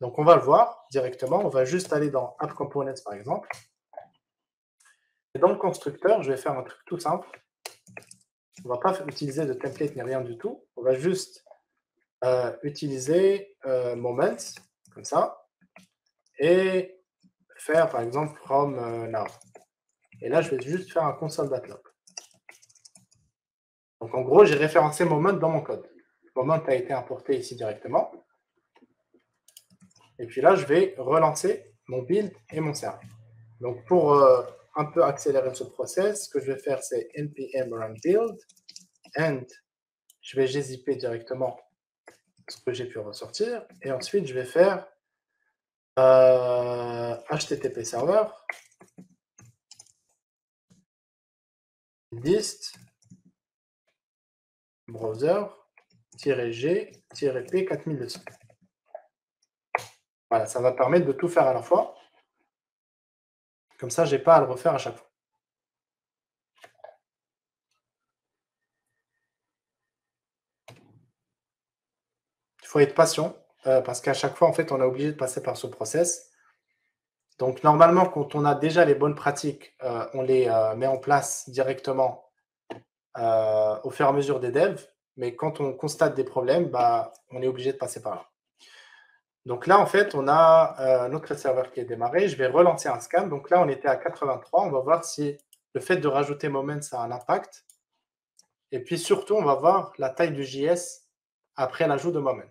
B: Donc, on va le voir directement. On va juste aller dans App Components, par exemple. Et dans le constructeur, je vais faire un truc tout simple. On ne va pas utiliser de template ni rien du tout. On va juste utiliser Moments, comme ça, et faire, par exemple, from now. Et là, je vais juste faire un console.log. Donc, en gros, j'ai référencé Moment dans mon code. Moment a été importé ici directement. Et puis là, je vais relancer mon build et mon serveur. Donc, pour un peu accélérer ce process, ce que je vais faire, c'est npm run build, and je vais gzipper directement ce que j'ai pu ressortir. Et ensuite, je vais faire HTTP server, dist, browser-g-p 4200. Voilà, ça va permettre de tout faire à la fois. Comme ça, je n'ai pas à le refaire à chaque fois. Il faut être patient, parce qu'à chaque fois, en fait, on est obligé de passer par ce process. Donc, normalement, quand on a déjà les bonnes pratiques, on les met en place directement au fur et à mesure des devs. Mais quand on constate des problèmes, bah, on est obligé de passer par là. Donc là, en fait, on a notre serveur qui est démarré. Je vais relancer un scan. Donc là, on était à 83. On va voir si le fait de rajouter Moments a un impact. Et puis surtout, on va voir la taille du JS après l'ajout de Moments.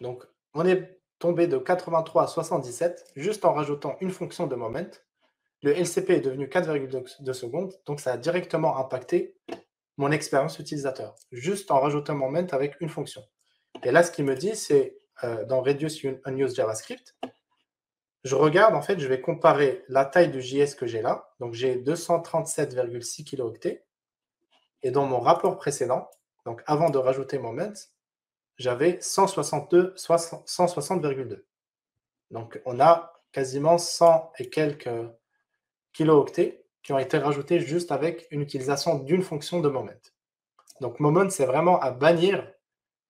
B: Donc, on est tombé de 83 à 77 juste en rajoutant une fonction de moment. Le LCP est devenu 4,2 secondes, donc ça a directement impacté mon expérience utilisateur, juste en rajoutant un moment avec une fonction. Et là, ce qu'il me dit, c'est dans Reduce Unused JavaScript, je regarde, en fait, je vais comparer la taille du JS que j'ai là, donc j'ai 237,6 kilooctets, et dans mon rapport précédent, donc avant de rajouter moment, j'avais 160,2. Donc on a quasiment 100 et quelques kilooctets qui ont été rajoutés juste avec une utilisation d'une fonction de moment. Donc moment, c'est vraiment à bannir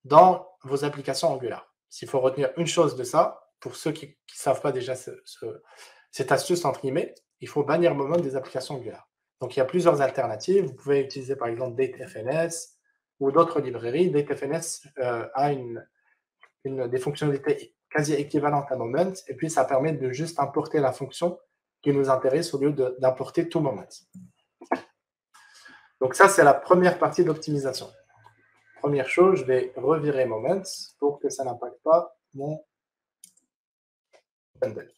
B: dans vos applications Angular. S'il faut retenir une chose de ça, pour ceux qui ne savent pas déjà cette astuce entre guillemets, il faut bannir moment des applications Angular. Donc il y a plusieurs alternatives. Vous pouvez utiliser par exemple DateFNS ou d'autres librairies. DateFNS a des fonctionnalités quasi équivalentes à moment, et puis ça permet de juste importer la fonction qui nous intéresse au lieu d'importer tout moment. Donc ça, c'est la première partie d'optimisation. Première chose, je vais revirer moment pour que ça n'impacte pas mon bundle.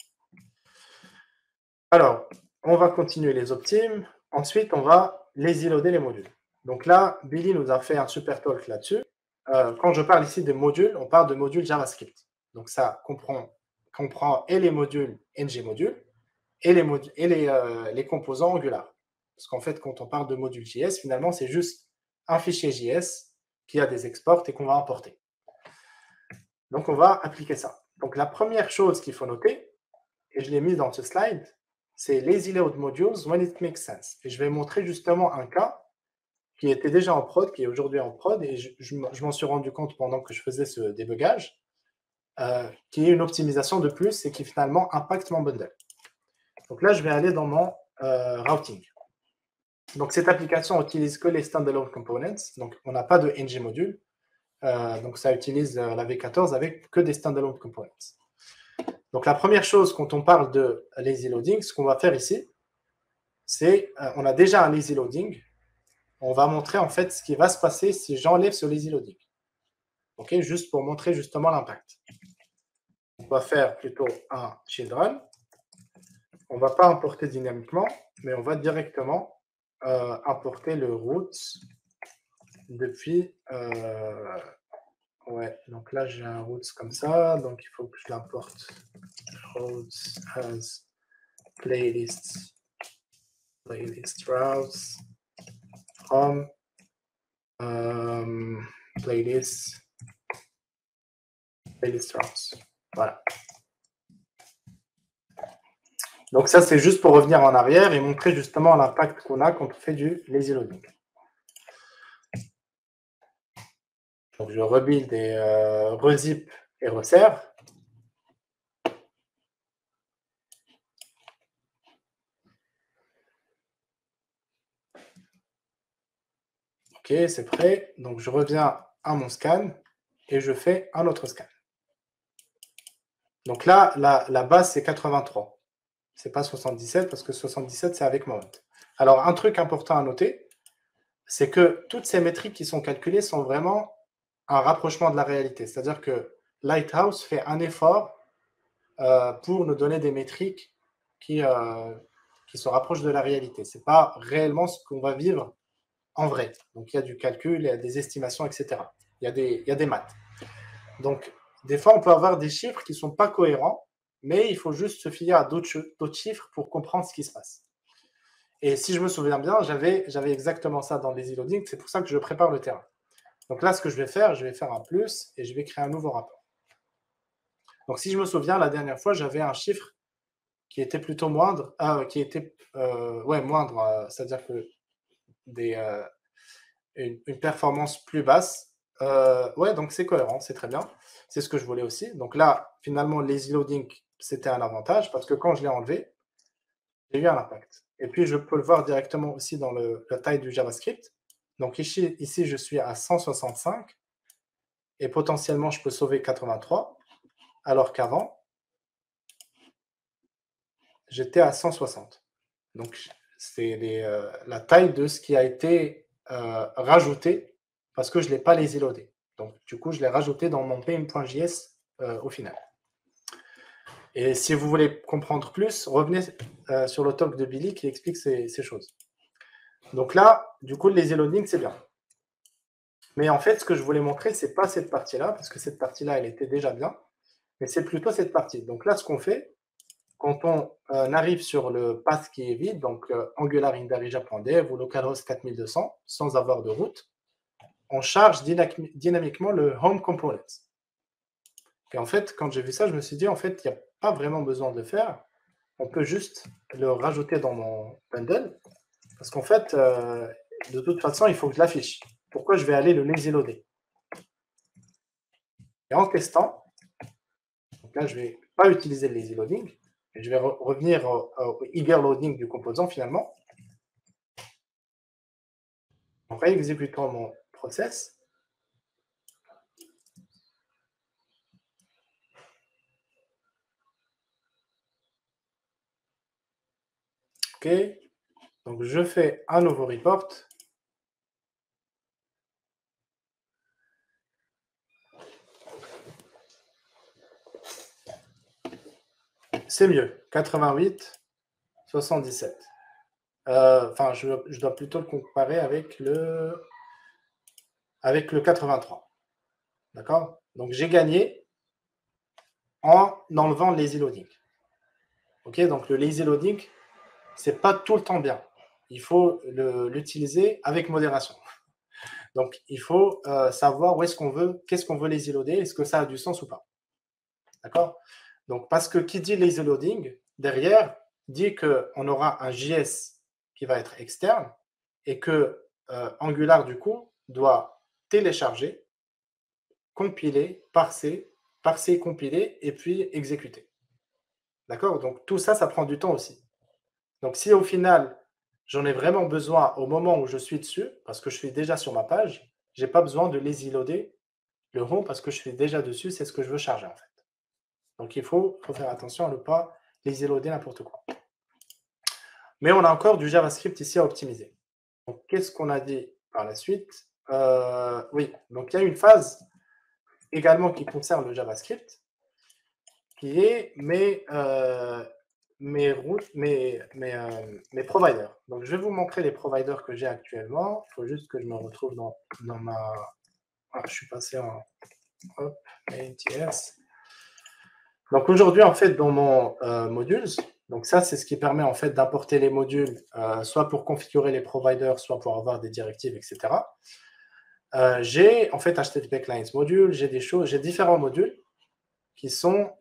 B: Alors, on va continuer les optimes. Ensuite, on va les loader les modules. Donc là, Billy nous a fait un super talk là-dessus. Quand je parle ici des modules, on parle de modules JavaScript. Donc ça comprend et les modules ng-modules et les composants Angular. Parce qu'en fait, quand on parle de module JS, finalement, c'est juste un fichier JS qui a des exports et qu'on va importer. Donc, on va appliquer ça. Donc, la première chose qu'il faut noter, et je l'ai mis dans ce slide, c'est lazy load modules when it makes sense. Et je vais montrer justement un cas qui était déjà en prod, qui est aujourd'hui en prod, et je m'en suis rendu compte pendant que je faisais ce débugage, qui est une optimisation de plus et qui finalement impacte mon bundle. Donc là, je vais aller dans mon routing. Donc, cette application n'utilise que les standalone components. Donc, on n'a pas de ng module. Donc, ça utilise la V14 avec que des standalone components. Donc, la première chose, quand on parle de lazy loading, ce qu'on va faire ici, c'est, on a déjà un lazy loading. On va montrer en fait ce qui va se passer si j'enlève ce lazy loading. OK, juste pour montrer justement l'impact. On va faire plutôt un children. On ne va pas importer dynamiquement, mais on va directement importer le root depuis... ouais, donc là, j'ai un root comme ça, donc il faut que je l'importe. Root as playlist routes from playlist routes. Voilà. Donc ça, c'est juste pour revenir en arrière et montrer justement l'impact qu'on a quand on fait du lazy loading. Donc je rebuild et rezip et resserre. OK, c'est prêt. Donc je reviens à mon scan et je fais un autre scan. Donc là, la base, c'est 83. C'est pas 77 parce que 77, c'est avec mount. Alors, un truc important à noter, c'est que toutes ces métriques qui sont calculées sont vraiment un rapprochement de la réalité. C'est-à-dire que Lighthouse fait un effort pour nous donner des métriques qui se rapprochent de la réalité. Ce n'est pas réellement ce qu'on va vivre en vrai. Donc, il y a du calcul, il y a des estimations, etc. Il y a des maths. Donc, des fois, on peut avoir des chiffres qui ne sont pas cohérents, mais il faut juste se fier à d'autres chiffres pour comprendre ce qui se passe. Et si je me souviens bien, j'avais exactement ça dans les e-loading. C'est pour ça que je prépare le terrain. Donc là, ce que je vais faire un plus et je vais créer un nouveau rapport. Donc, si je me souviens, la dernière fois, j'avais un chiffre qui était plutôt moindre, moindre, c'est-à-dire que une performance plus basse. Ouais, donc c'est cohérent, c'est très bien. C'est ce que je voulais aussi. Donc là, finalement, lazy loading, c'était un avantage parce que quand je l'ai enlevé, j'ai eu un impact. Et puis, je peux le voir directement aussi dans la taille du JavaScript. Donc ici, je suis à 165 et potentiellement, je peux sauver 83, alors qu'avant, j'étais à 160. Donc, c'est la taille de ce qui a été rajouté parce que je ne l'ai pas lazy loadé. Donc, du coup, je l'ai rajouté dans mon pm.js au final. Et si vous voulez comprendre plus, revenez sur le talk de Billy qui explique ces choses. Donc là, du coup, le lazy loading, c'est bien. Mais en fait, ce que je voulais montrer, c'est pas cette partie-là, parce que cette partie-là, elle était déjà bien, mais c'est plutôt cette partie. Donc là, ce qu'on fait, quand on arrive sur le path qui est vide, donc Angular Indarija.dev ou localhost 4200, sans avoir de route, on charge dynamiquement le home component. Et en fait, quand j'ai vu ça, je me suis dit, en fait, il n'y a pas vraiment besoin de le faire. On peut juste le rajouter dans mon bundle, parce qu'en fait, de toute façon, il faut que je l'affiche. Pourquoi je vais aller le lazy loader? Et en testant, donc là, je ne vais pas utiliser le lazy loading, et je vais revenir au eager loading du composant finalement. En réexécutant mon process, OK, donc je fais un nouveau report. C'est mieux, 88, 77. Enfin, je dois plutôt le comparer avec le 83. D'accord? Donc, j'ai gagné en enlevant le lazy loading. OK? Donc, le lazy loading, c'est pas tout le temps bien. Il faut l'utiliser avec modération. Donc, il faut savoir où est-ce qu'on veut, qu'est-ce qu'on veut lazy loader, est-ce que ça a du sens ou pas. D'accord? Donc, parce que qui dit lazy loading, derrière, dit qu'on aura un JS qui va être externe et que Angular, du coup, doit télécharger, compiler, parser, compiler et puis exécuter. D'accord? Donc, tout ça, ça prend du temps aussi. Donc, si au final, j'en ai vraiment besoin au moment où je suis dessus, parce que je suis déjà sur ma page, je n'ai pas besoin de lazy loader le home parce que je suis déjà dessus, c'est ce que je veux charger en fait. Donc, il faut faire attention à ne pas lazy loader n'importe quoi. Mais on a encore du JavaScript ici à optimiser. Donc, qu'est-ce qu'on a dit par la suite? Oui, donc il y a une phase également qui concerne le JavaScript, qui est mes providers. Donc, je vais vous montrer les providers que j'ai actuellement. Il faut juste que je me retrouve dans ma... Ah, je suis passé en... Hop, main.ts. Donc, aujourd'hui, en fait, dans mon modules, donc ça, c'est ce qui permet en fait d'importer les modules, soit pour configurer les providers, soit pour avoir des directives, etc. J'ai en fait HTTP Clients Module, j'ai différents modules qui sont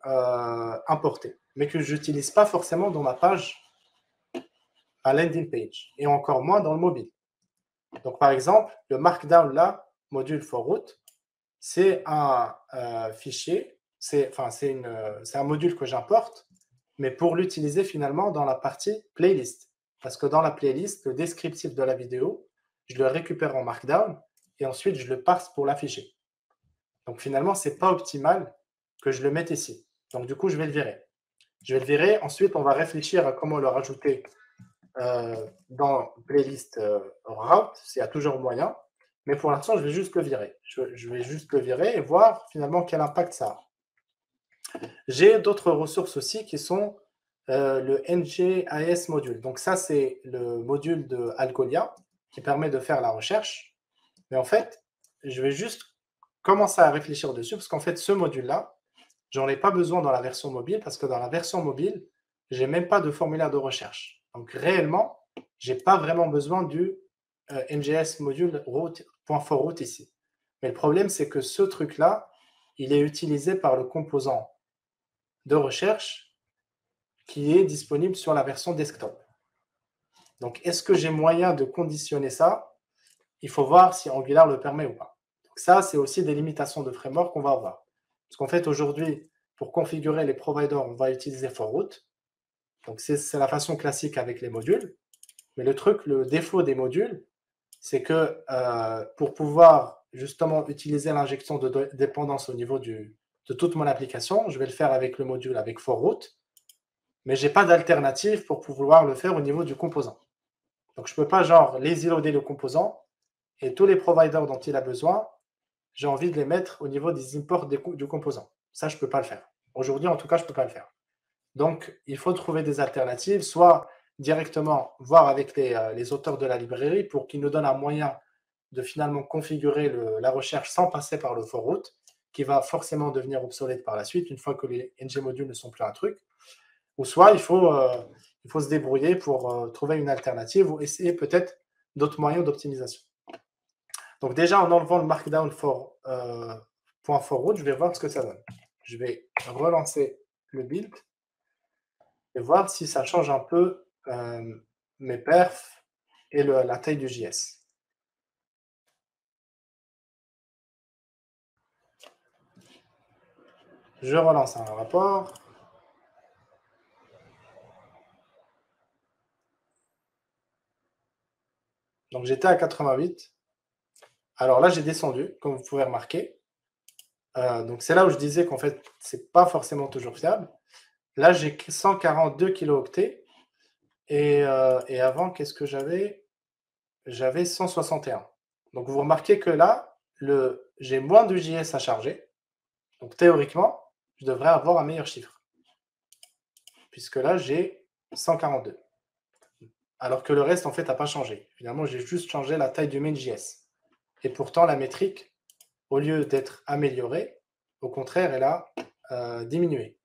B: importés, mais que je n'utilise pas forcément dans ma page à landing page, et encore moins dans le mobile. Donc, par exemple, le Markdown là, module for root, c'est un fichier, c'est un module que j'importe, mais pour l'utiliser finalement dans la partie playlist. Parce que dans la playlist, le descriptif de la vidéo, je le récupère en Markdown et ensuite je le parse pour l'afficher. Donc finalement, ce n'est pas optimal que je le mette ici. Donc du coup, je vais le virer. Je vais le virer. Ensuite, on va réfléchir à comment le rajouter dans playlist route, s'il y a toujours moyen. Mais pour l'instant, je vais juste le virer. Je vais juste le virer et voir finalement quel impact ça a. J'ai d'autres ressources aussi qui sont le NGIS module. Donc ça, c'est le module de Algolia qui permet de faire la recherche. Mais en fait, je vais juste commencer à réfléchir dessus parce qu'en fait, ce module-là, j'en ai pas besoin dans la version mobile parce que dans la version mobile, j'ai même pas de formulaire de recherche. Donc réellement, j'ai pas vraiment besoin du NGS module route.forRoute ici. Mais le problème, c'est que ce truc-là, il est utilisé par le composant de recherche qui est disponible sur la version desktop. Donc, est-ce que j'ai moyen de conditionner ça? Il faut voir si Angular le permet ou pas. Donc, ça, c'est aussi des limitations de framework qu'on va avoir. Parce qu'en fait, aujourd'hui, pour configurer les providers, on va utiliser forRoute. Donc, c'est la façon classique avec les modules. Mais le défaut des modules, c'est que pour pouvoir justement utiliser l'injection de dépendance au niveau de toute mon application, je vais le faire avec le module avec forRoute, mais je n'ai pas d'alternative pour pouvoir le faire au niveau du composant. Donc, je ne peux pas genre lazy loader le composant et tous les providers dont il a besoin, j'ai envie de les mettre au niveau des imports du composant. Ça, je ne peux pas le faire. Aujourd'hui, en tout cas, je ne peux pas le faire. Donc, il faut trouver des alternatives, soit directement voir avec les auteurs de la librairie pour qu'ils nous donnent un moyen de finalement configurer la recherche sans passer par le for root, qui va forcément devenir obsolète par la suite, une fois que les ng modules ne sont plus un truc. Ou soit il faut se débrouiller pour trouver une alternative ou essayer peut-être d'autres moyens d'optimisation. Donc déjà, en enlevant le markdown for root, je vais voir ce que ça donne. Je vais relancer le build et voir si ça change un peu mes perfs et la taille du JS. Je relance un rapport. Donc j'étais à 88. Alors là, j'ai descendu, comme vous pouvez remarquer. Donc c'est là où je disais qu'en fait, c'est pas forcément toujours fiable. Là, j'ai 142 kilooctets. Et avant, qu'est-ce que j'avais? J'avais 161. Donc vous remarquez que là, j'ai moins de JS à charger. Donc théoriquement, je devrais avoir un meilleur chiffre. Puisque là, j'ai 142. Alors que le reste, en fait, n'a pas changé. Finalement, j'ai juste changé la taille du main.js. Et pourtant, la métrique, au lieu d'être améliorée, au contraire, elle a diminué.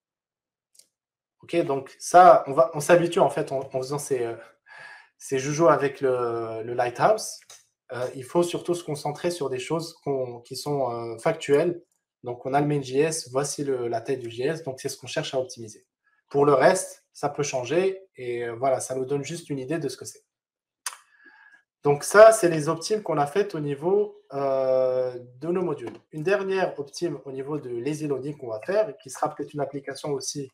B: Ok, donc ça, on s'habitue en fait en faisant ces joujoux avec le Lighthouse. Il faut surtout se concentrer sur des choses qui sont factuelles. Donc, on a le main.js, voici la taille du JS, donc c'est ce qu'on cherche à optimiser. Pour le reste, ça peut changer et voilà, ça nous donne juste une idée de ce que c'est. Donc ça, c'est les optimes qu'on a faites au niveau de nos modules. Une dernière optime au niveau de lazy loading qu'on va faire, et qui sera peut-être une application aussi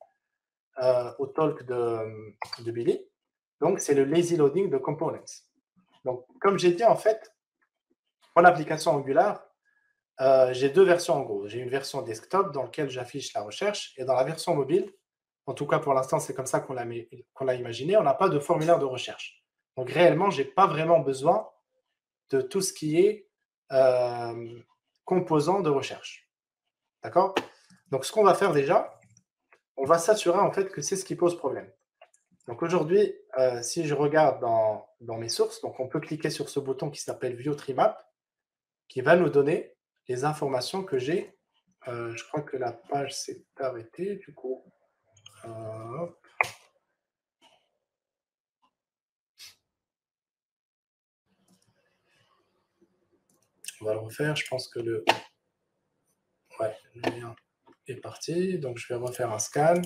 B: au talk de Billy. Donc, c'est le lazy loading de components. Donc, comme j'ai dit, en fait, en application Angular, j'ai deux versions en gros. J'ai une version desktop dans laquelle j'affiche la recherche, et dans la version mobile, en tout cas pour l'instant, c'est comme ça qu'on l'a imaginé, on n'a pas de formulaire de recherche. Donc, réellement, je n'ai pas vraiment besoin de tout ce qui est composant de recherche. D'accord? Donc, ce qu'on va faire déjà, on va s'assurer en fait que c'est ce qui pose problème. Donc aujourd'hui, si je regarde dans mes sources, donc on peut cliquer sur ce bouton qui s'appelle View Tree Map, qui va nous donner les informations que j'ai. Je crois que la page s'est arrêtée, du coup. On va le refaire. Je pense que le lien est parti. Donc je vais refaire un scan.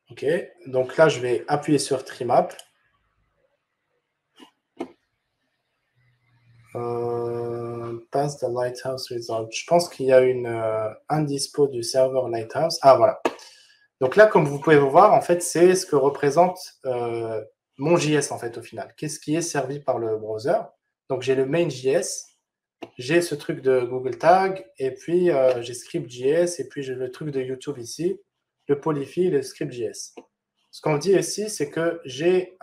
B: OK. Donc là, je vais appuyer sur Tree Map. Pass the Lighthouse result. Je pense qu'il y a une indispo du serveur Lighthouse. Ah, voilà. Donc là, comme vous pouvez voir, en fait, c'est ce que représente mon JS, en fait, au final. Qu'est-ce qui est servi par le browser? Donc, j'ai le main.js, j'ai ce truc de Google Tag, et puis j'ai script.js, et puis j'ai le truc de YouTube ici, le Polyfill et le script.js. Ce qu'on dit ici, c'est que j'ai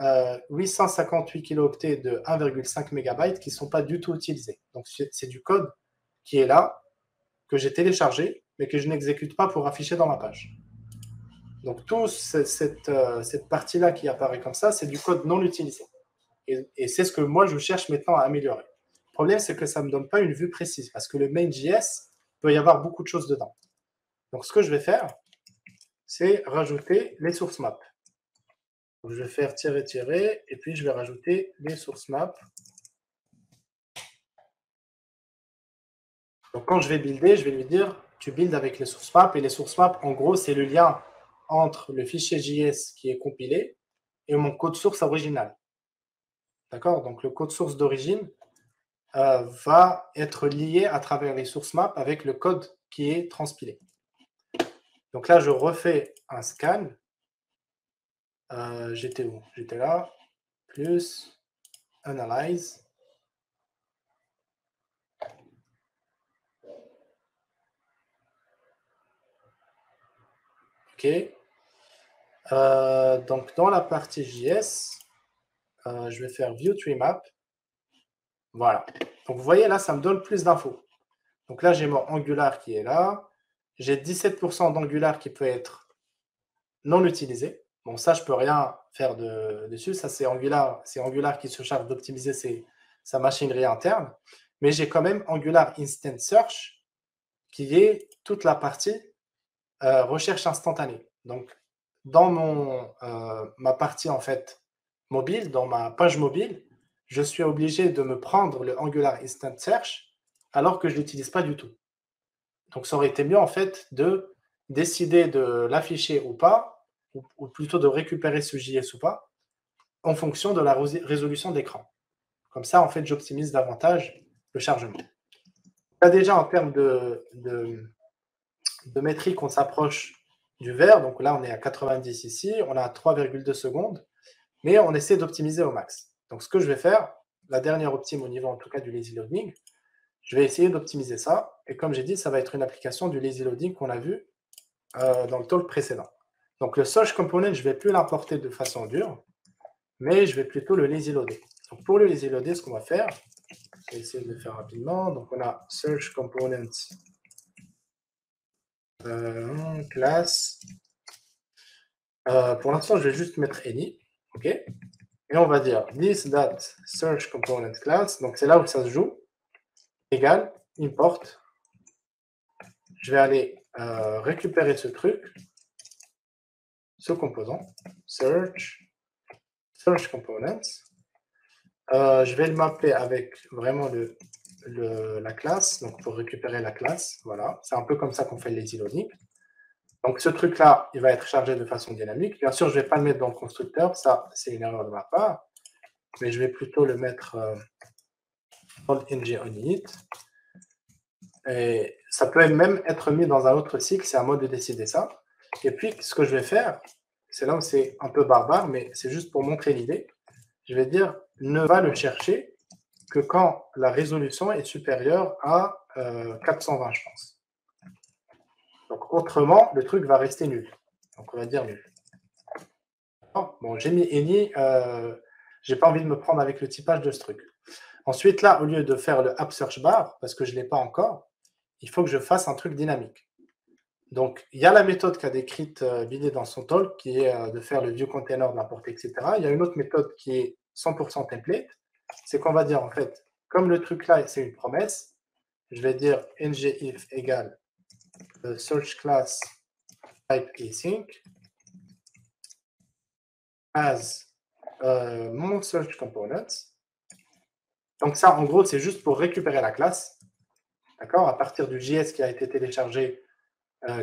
B: 858 kilooctets de 1,5 MB qui ne sont pas du tout utilisés. Donc, c'est du code qui est là, que j'ai téléchargé, mais que je n'exécute pas pour afficher dans ma page. Donc, toute cette partie-là qui apparaît comme ça, c'est du code non utilisé. Et c'est ce que moi, je cherche maintenant à améliorer. Le problème, c'est que ça ne me donne pas une vue précise, parce que le main.js, il peut y avoir beaucoup de choses dedans. Donc, ce que je vais faire, c'est rajouter les source maps. Donc, je vais faire tirer, et puis je vais rajouter les source maps. Donc, quand je vais builder, je vais lui dire, tu builds avec les source maps, et les source maps, en gros, c'est le lien entre le fichier JS qui est compilé et mon code source original. D'accord? Donc, le code source d'origine va être lié à travers les source maps avec le code qui est transpilé. Donc là, je refais un scan. J'étais où? J'étais là. Plus Analyze. OK. Donc, dans la partie JS, je vais faire View Tree Map. Voilà. Donc, vous voyez, là, ça me donne plus d'infos. Donc là, j'ai mon Angular qui est là. J'ai 17% d'Angular qui peut être non utilisé. Bon, ça, je ne peux rien faire dessus. Ça, c'est Angular qui se charge d'optimiser sa machinerie interne. Mais j'ai quand même Angular Instant Search qui est toute la partie recherche instantanée. Donc, dans ma partie en fait mobile, dans ma page mobile, je suis obligé de me prendre le Angular Instant Search alors que je ne l'utilise pas du tout. Donc, ça aurait été mieux en fait de décider de l'afficher ou pas, ou plutôt de récupérer ce JS ou pas, en fonction de la résolution d'écran. Comme ça, en fait, j'optimise davantage le chargement. Là, déjà, en termes de métrique, on s'approche du vert. Donc là, on est à 90 ici, on est à 3,2 secondes, mais on essaie d'optimiser au max. Donc ce que je vais faire, la dernière optime au niveau en tout cas du lazy loading, je vais essayer d'optimiser ça. Et comme j'ai dit, ça va être une application du lazy loading qu'on a vu dans le talk précédent. Donc le search component, je ne vais plus l'importer de façon dure, mais je vais plutôt le lazy loader. Donc pour le lazy loader, ce qu'on va faire, je vais essayer de le faire rapidement. Donc on a search component classe. Pour l'instant, je vais juste mettre any. OK. Et on va dire this that search component class. Donc c'est là où ça se joue. Égal import. Je vais aller récupérer ce truc, ce composant search components. Je vais le mapper avec vraiment la classe. Donc pour récupérer la classe, voilà. C'est un peu comme ça qu'on fait le lazy loading. Donc, ce truc-là, il va être chargé de façon dynamique. Bien sûr, je ne vais pas le mettre dans le constructeur. Ça, c'est une erreur de ma part. Mais je vais plutôt le mettre dans le ng-onInit. Et ça peut même être mis dans un autre cycle. C'est à moi de décider ça. Et puis, ce que je vais faire, c'est là où c'est un peu barbare, mais c'est juste pour montrer l'idée. Je vais dire, ne va le chercher que quand la résolution est supérieure à 420, je pense. Donc, autrement, le truc va rester nul. Donc, on va dire nul. Bon, j'ai mis any, j'ai pas envie de me prendre avec le typage de ce truc. Ensuite, là, au lieu de faire le app search bar, parce que je ne l'ai pas encore, il faut que je fasse un truc dynamique. Donc, il y a la méthode qu'a décrite Billy dans son talk, qui est de faire le view container, d'importer, etc. Il y a une autre méthode qui est 100% template. C'est qu'on va dire, en fait, comme le truc là, c'est une promesse, je vais dire ngIf égale search class type async as mon search component. Donc ça, en gros, c'est juste pour récupérer la classe, d'accord, à partir du JS qui a été téléchargé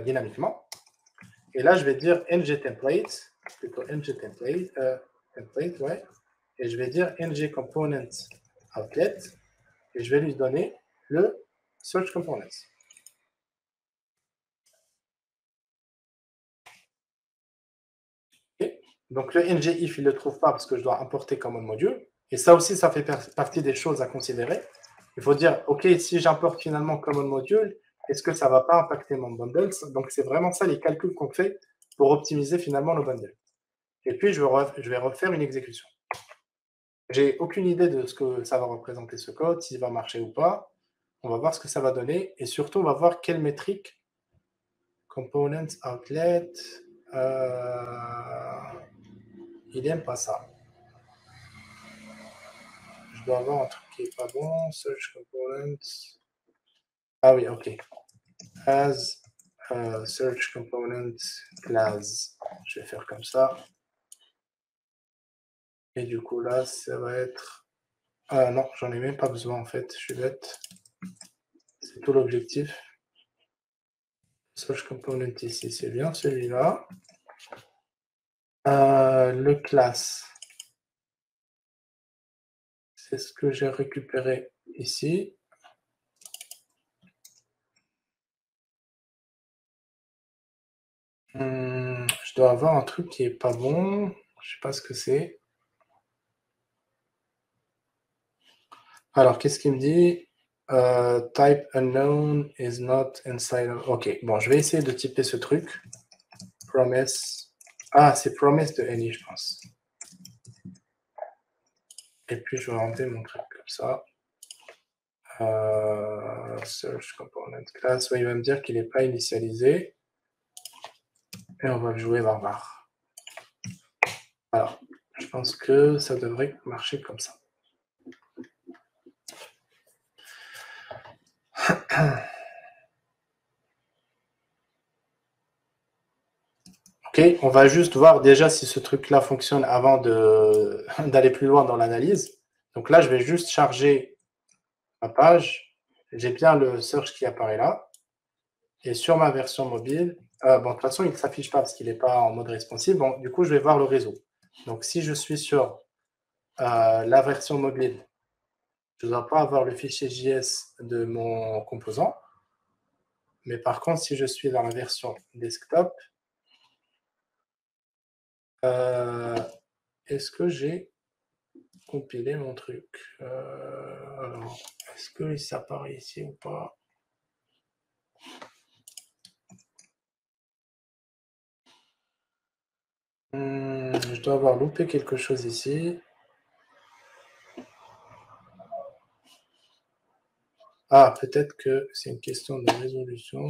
B: dynamiquement. Et là, je vais dire ngTemplate, plutôt ngTemplate, template, ouais. Et je vais dire ngComponentOutlet, et je vais lui donner le search component. Okay. Donc le ngIf, il ne le trouve pas parce que je dois importer common module. Et ça aussi, ça fait partie des choses à considérer. Il faut dire, OK, si j'importe finalement common module, est-ce que ça ne va pas impacter mon bundle? Donc, c'est vraiment ça les calculs qu'on fait pour optimiser finalement le bundle. Et puis, je vais refaire une exécution. J'ai aucune idée de ce que ça va représenter ce code, s'il va marcher ou pas. On va voir ce que ça va donner. Et surtout, on va voir quelle métrique. Component outlet. Il n'aime pas ça. Je dois avoir un truc qui n'est pas bon. Search component. Ah oui, OK. As search component class. Je vais faire comme ça. Et du coup, là, ça va être... Ah non, j'en ai même pas besoin, en fait. Je suis bête. C'est tout l'objectif. Search component ici, c'est bien celui-là. Le class. C'est ce que j'ai récupéré ici. Je dois avoir un truc qui est pas bon. Je sais pas ce que c'est. Alors, qu'est-ce qu'il me dit? Type unknown is not inside of... OK, bon, je vais essayer de typer ce truc promise. Ah, c'est promise de any, je pense. Et puis, je vais enlever mon truc comme ça. Search component class. Ouais, il va me dire qu'il n'est pas initialisé. Et on va jouer barbare. Alors, je pense que ça devrait marcher comme ça. Ok, on va juste voir déjà si ce truc-là fonctionne avant d'aller plus loin dans l'analyse. Donc là, je vais juste charger ma page. J'ai bien le search qui apparaît là. Et sur ma version mobile, bon, de toute façon, il ne s'affiche pas parce qu'il n'est pas en mode responsive. Bon, du coup, je vais voir le réseau. Donc, si je suis sur la version mobile, je ne dois pas avoir le fichier JS de mon composant. Mais par contre, si je suis dans la version desktop, est-ce que j'ai compilé mon truc? Alors, est-ce qu'il s'apparaît ici ou pas? Je dois avoir loupé quelque chose ici. Ah, peut-être que c'est une question de résolution.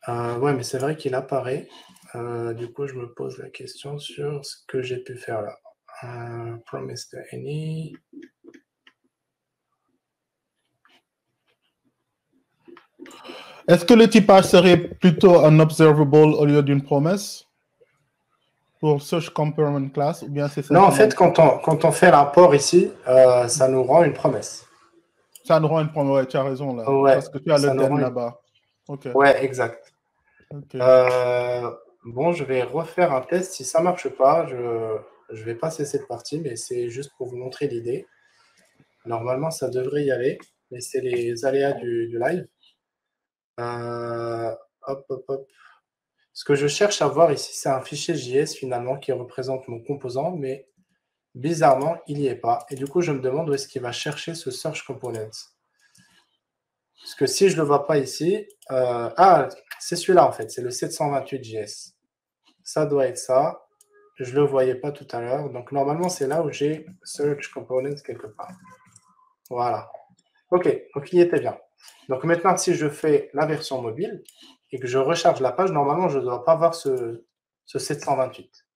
B: Ouais, mais c'est vrai qu'il apparaît. Du coup, je me pose la question sur ce que j'ai pu faire là. Promise to any.
A: Est-ce que le typage serait plutôt un observable au lieu d'une promesse pour search component class ou bien c'est
B: Non, en fait,
A: simplement...
B: quand on fait l'import ici, ça nous rend une promesse.
A: Ça nous rend une promesse, ouais, tu as raison là.
B: Ouais,
A: Parce que tu as le
B: ça nous
A: den
B: rend une...
A: là-bas. Ok.
B: Ouais, exact.
A: Ok.
B: Bon, je vais refaire un test. Si ça marche pas, je vais passer cette partie, mais c'est juste pour vous montrer l'idée. Normalement, ça devrait y aller, mais c'est les aléas du live. Hop, hop, hop. Ce que je cherche à voir ici, c'est un fichier JS finalement qui représente mon composant, mais bizarrement, il n'y est pas. Et du coup, je me demande où est-ce qu'il va chercher ce search component. Parce que si je ne le vois pas ici, ah, c'est celui-là en fait, c'est le 728JS. Ça doit être ça. Je ne le voyais pas tout à l'heure. Donc normalement, c'est là où j'ai search component quelque part. Voilà. Ok, donc il y était bien. Donc maintenant, si je fais la version mobile et que je recharge la page, normalement, je ne dois pas voir ce 728.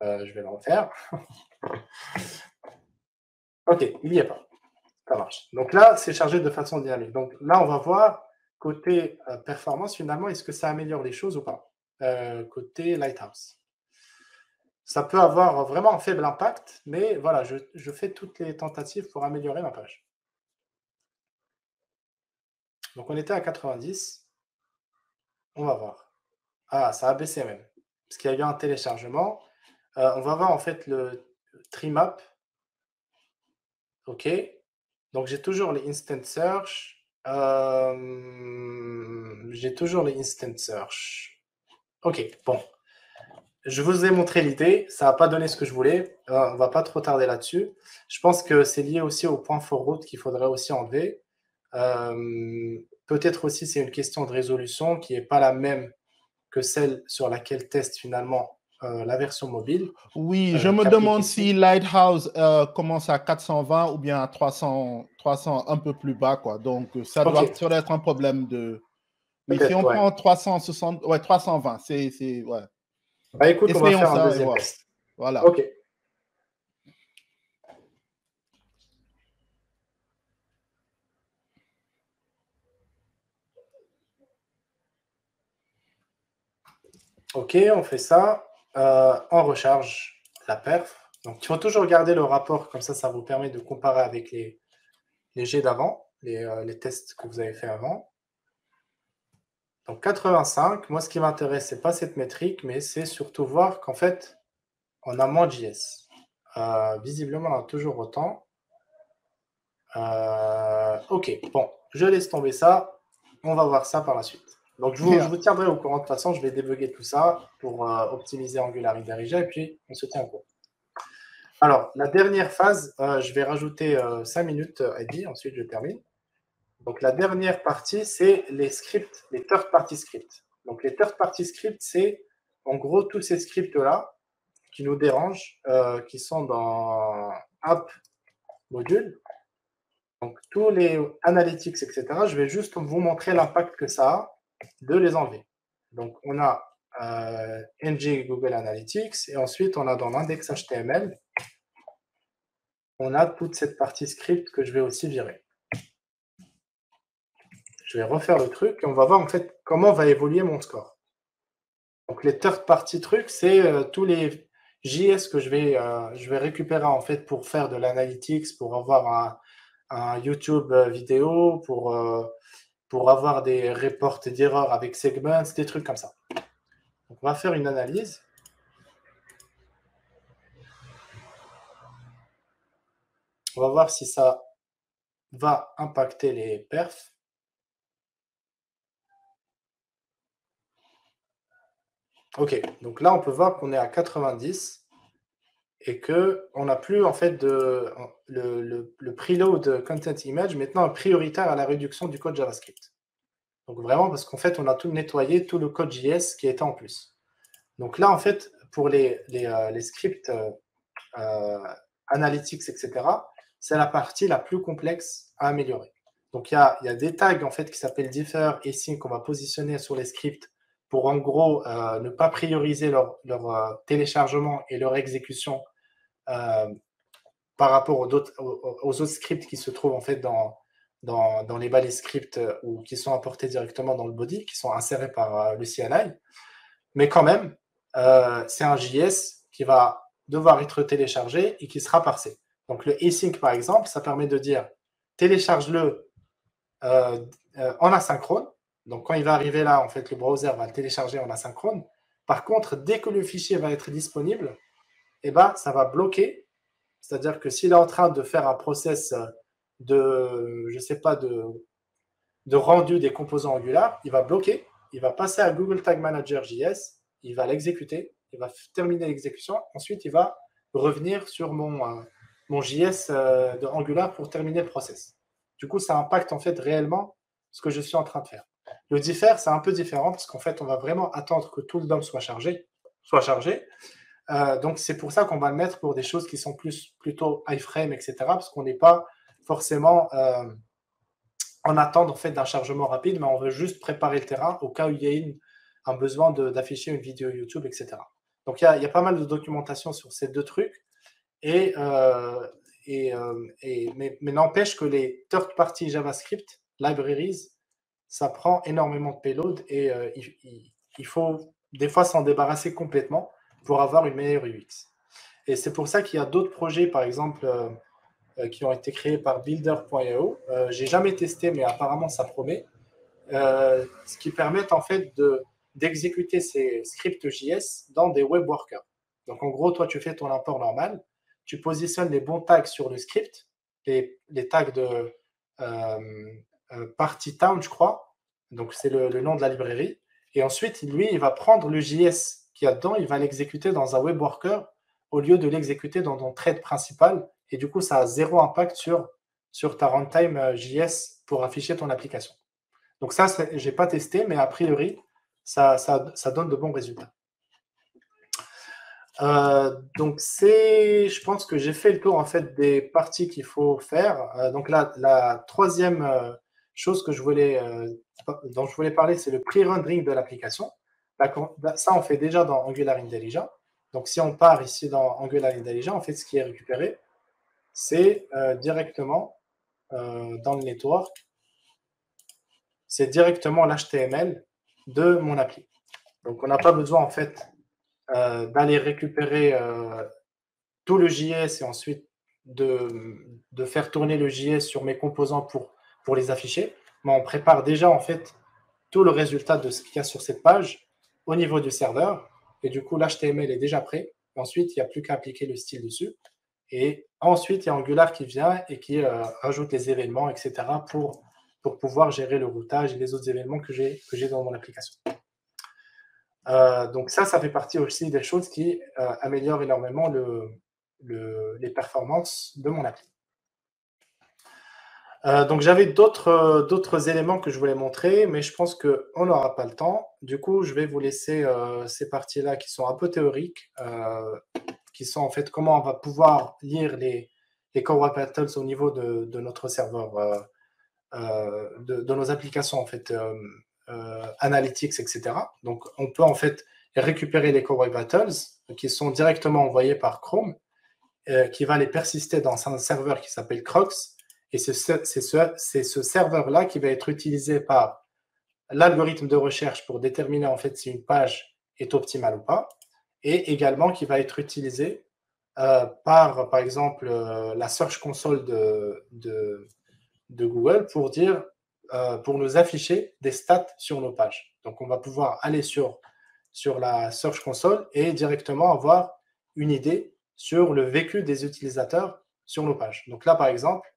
B: Je vais le refaire. Ok, il n'y est pas. Ça marche. Donc là, c'est chargé de façon dynamique. Donc là, on va voir côté performance, finalement, est-ce que ça améliore les choses ou pas côté Lighthouse. Ça peut avoir vraiment un faible impact, mais voilà, je fais toutes les tentatives pour améliorer ma page. Donc on était à 90. On va voir. Ah, ça a baissé même, parce qu'il y a eu un téléchargement. On va voir en fait le trimap. OK. Donc j'ai toujours les instant search. J'ai toujours les instant search. OK, bon. Je vous ai montré l'idée, ça n'a pas donné ce que je voulais. On va pas trop tarder là-dessus. Je pense que c'est lié aussi au point for route qu'il faudrait aussi enlever. Peut-être aussi c'est une question de résolution qui n'est pas la même que celle sur laquelle teste finalement la version mobile.
A: Oui, je me demande si Lighthouse commence à 420 ou bien à 300 un peu plus bas, quoi. Donc, ça doit être un problème de... Oui, si on prend 360, ouais, 320, c'est ouais.
B: Bah écoute,
A: essayons
B: on va faire
A: ça
B: un deuxième test.
A: Voilà.
B: Ok. Ok, on fait ça. On recharge la perf. Donc, il faut toujours garder le rapport, comme ça vous permet de comparer avec les jets d'avant, les tests que vous avez fait avant. Donc, 85, moi, ce qui m'intéresse, ce n'est pas cette métrique, mais c'est surtout voir qu'en fait, on a moins de JS. Visiblement, on a toujours autant. Ok, bon, je laisse tomber ça. On va voir ça par la suite. Donc, je vous tiendrai au courant. De toute façon, je vais débugger tout ça pour optimiser Angular IntelliJ et puis on se tient au courant. Alors, la dernière phase, je vais rajouter 5 minutes et demie, ensuite je termine. Donc, la dernière partie, c'est les scripts, les third-party scripts. Donc, les third-party scripts, c'est en gros tous ces scripts-là qui nous dérangent, qui sont dans App Module. Donc, tous les analytics, etc., je vais juste vous montrer l'impact que ça a de les enlever. Donc, on a NG Google Analytics et ensuite, on a dans l'index HTML, on a toute cette partie script que je vais aussi virer. Je vais refaire le truc et on va voir en fait comment va évoluer mon score. Donc, les third-party trucs, c'est tous les JS que je vais récupérer en fait pour faire de l'analytics, pour avoir un YouTube vidéo, pour avoir des reports d'erreurs avec Segments, des trucs comme ça. Donc, on va faire une analyse. On va voir si ça va impacter les perfs. Ok, donc là, on peut voir qu'on est à 90 et qu'on n'a plus en fait le preload content image maintenant prioritaire à la réduction du code JavaScript. Donc vraiment parce qu'en fait, on a tout nettoyé, tout le code JS qui était en plus. Donc là, en fait, pour les scripts analytics, etc., c'est la partie la plus complexe à améliorer. Donc il y a des tags en fait qui s'appellent differ et sync qu'on va positionner sur les scripts pour en gros ne pas prioriser leur téléchargement et leur exécution par rapport aux autres scripts qui se trouvent en fait dans les balises scripts ou qui sont apportés directement dans le body, qui sont insérés par le CLI. Mais quand même, c'est un JS qui va devoir être téléchargé et qui sera parsé. Donc le async, par exemple, ça permet de dire télécharge-le en asynchrone. Donc quand il va arriver là, en fait, le browser va le télécharger en asynchrone. Par contre, dès que le fichier va être disponible, eh ben, ça va bloquer. C'est-à-dire que s'il est en train de faire un process je sais pas, de rendu des composants Angular, il va bloquer, il va passer à Google Tag Manager JS, il va l'exécuter, il va terminer l'exécution, ensuite il va revenir sur mon JS de Angular pour terminer le process. Du coup, ça impacte en fait réellement ce que je suis en train de faire. Le differ, c'est un peu différent parce qu'en fait, on va vraiment attendre que tout le DOM soit chargé. Donc, c'est pour ça qu'on va le mettre pour des choses qui sont plutôt iframe, etc. Parce qu'on n'est pas forcément en attente en fait, d'un chargement rapide, mais on veut juste préparer le terrain au cas où il y a un besoin d'afficher une vidéo YouTube, etc. Donc, il y a pas mal de documentation sur ces deux trucs. Mais n'empêche que les third-party JavaScript libraries, ça prend énormément de payload et il faut des fois s'en débarrasser complètement pour avoir une meilleure UX. Et c'est pour ça qu'il y a d'autres projets, par exemple, qui ont été créés par Builder.io. J'ai jamais testé, mais apparemment ça promet. Ce qui permet en fait d'exécuter ces scripts JS dans des web workers. Donc en gros, toi, tu fais ton import normal, tu positionnes les bons tags sur le script, les tags de party town, je crois. Donc c'est le nom de la librairie. Et ensuite, lui, il va prendre le JS qu'il y a dedans, il va l'exécuter dans un web worker au lieu de l'exécuter dans ton thread principal. Et du coup, ça a zéro impact sur ta runtime JS pour afficher ton application. Donc ça, je n'ai pas testé, mais a priori, ça donne de bons résultats. Donc je pense que j'ai fait le tour en fait des parties qu'il faut faire. Donc la troisième chose dont je voulais parler, c'est le pre-rendering de l'application. Ça, on fait déjà dans Angular IntelliJ. Donc si on part ici dans Angular IntelliJ, en fait, ce qui est récupéré, c'est directement dans le network, c'est directement l'HTML de mon appli. Donc on n'a pas besoin en fait d'aller récupérer tout le JS et ensuite de faire tourner le JS sur mes composants pour les afficher. Mais on prépare déjà en fait tout le résultat de ce qu'il y a sur cette page au niveau du serveur. Et du coup, l'HTML est déjà prêt. Ensuite, il n'y a plus qu'à appliquer le style dessus. Et ensuite, il y a Angular qui vient et qui rajoute les événements, etc. pour pouvoir gérer le routage et les autres événements que j'ai dans mon application. Donc ça fait partie aussi des choses qui améliorent énormément les performances de mon appli. Donc j'avais d'autres éléments que je voulais montrer, mais je pense qu'on n'aura pas le temps. Du coup, je vais vous laisser ces parties-là qui sont un peu théoriques, qui sont en fait comment on va pouvoir lire les Core Web Vitals au niveau de notre serveur, de nos applications en fait analytics, etc. Donc on peut en fait récupérer les Core Web Vitals qui sont directement envoyés par Chrome, qui va les persister dans un serveur qui s'appelle Crocs. Et c'est ce serveur-là qui va être utilisé par l'algorithme de recherche pour déterminer en fait si une page est optimale ou pas, et également qui va être utilisé par exemple, la Search Console de Google pour nous afficher des stats sur nos pages. Donc, on va pouvoir aller sur la Search Console et directement avoir une idée sur le vécu des utilisateurs sur nos pages. Donc là, par exemple,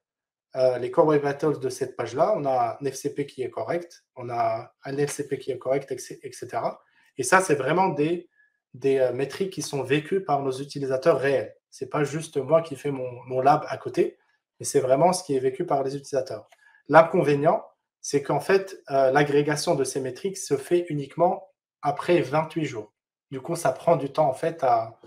B: les Core Web Vitals de cette page-là, on a un FCP qui est correct, on a un LCP qui est correct, etc. Et ça, c'est vraiment des métriques qui sont vécues par nos utilisateurs réels. Ce n'est pas juste moi qui fais mon lab à côté, mais c'est vraiment ce qui est vécu par les utilisateurs. L'inconvénient, c'est qu'en fait, l'agrégation de ces métriques se fait uniquement après 28 jours. Du coup, ça prend du temps en fait à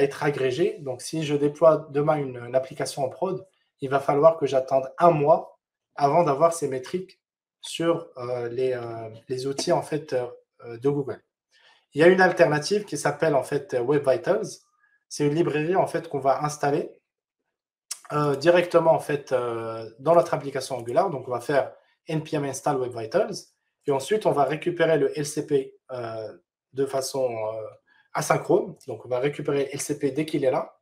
B: être agrégé. Donc, si je déploie demain une application en prod, il va falloir que j'attende un mois avant d'avoir ces métriques sur les outils en fait de Google. Il y a une alternative qui s'appelle en fait Web Vitals. C'est une librairie en fait qu'on va installer directement en fait dans notre application Angular. Donc on va faire npm install Web Vitals et ensuite on va récupérer le LCP de façon asynchrone. Donc on va récupérer le LCP dès qu'il est là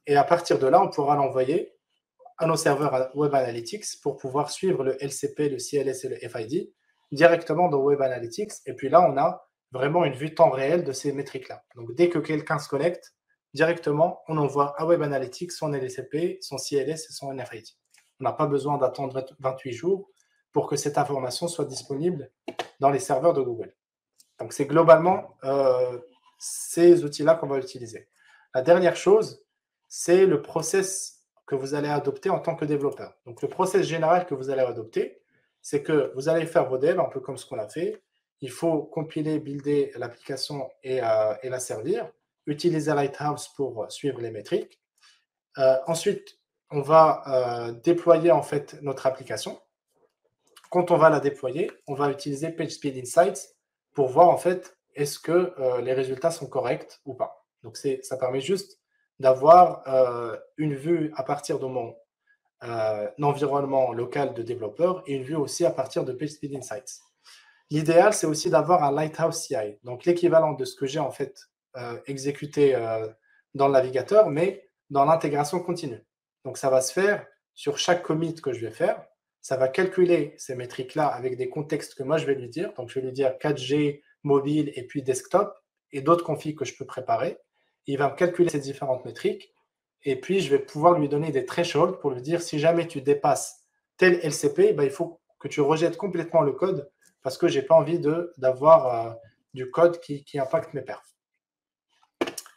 B: et à partir de là on pourra l'envoyer à nos serveurs Web Analytics pour pouvoir suivre le LCP, le CLS et le FID directement dans Web Analytics. Et puis là, on a vraiment une vue temps réel de ces métriques-là. Donc, dès que quelqu'un se connecte, directement, on envoie à Web Analytics son LCP, son CLS et son FID. On n'a pas besoin d'attendre 28 jours pour que cette information soit disponible dans les serveurs de Google. Donc, c'est globalement ces outils-là qu'on va utiliser. La dernière chose, c'est le process que vous allez adopter en tant que développeur. Donc, le process général que vous allez adopter, c'est que vous allez faire vos devs, un peu comme ce qu'on a fait. Il faut compiler, builder l'application et la servir, utiliser Lighthouse pour suivre les métriques. Ensuite, on va déployer en fait notre application. Quand on va la déployer, on va utiliser PageSpeed Insights pour voir en fait est-ce que les résultats sont corrects ou pas. Donc, ça permet juste d'avoir une vue à partir de mon environnement local de développeur et une vue aussi à partir de PageSpeed Insights. L'idéal, c'est aussi d'avoir un Lighthouse CI, donc l'équivalent de ce que j'ai en fait exécuté dans le navigateur, mais dans l'intégration continue. Donc, ça va se faire sur chaque commit que je vais faire. Ça va calculer ces métriques-là avec des contextes que moi, je vais lui dire. Donc, je vais lui dire 4G, mobile et puis desktop et d'autres configs que je peux préparer. Il va me calculer ces différentes métriques et puis je vais pouvoir lui donner des thresholds pour lui dire si jamais tu dépasses tel LCP, ben, il faut que tu rejettes complètement le code parce que je n'ai pas envie d'avoir du code qui impacte mes perfs.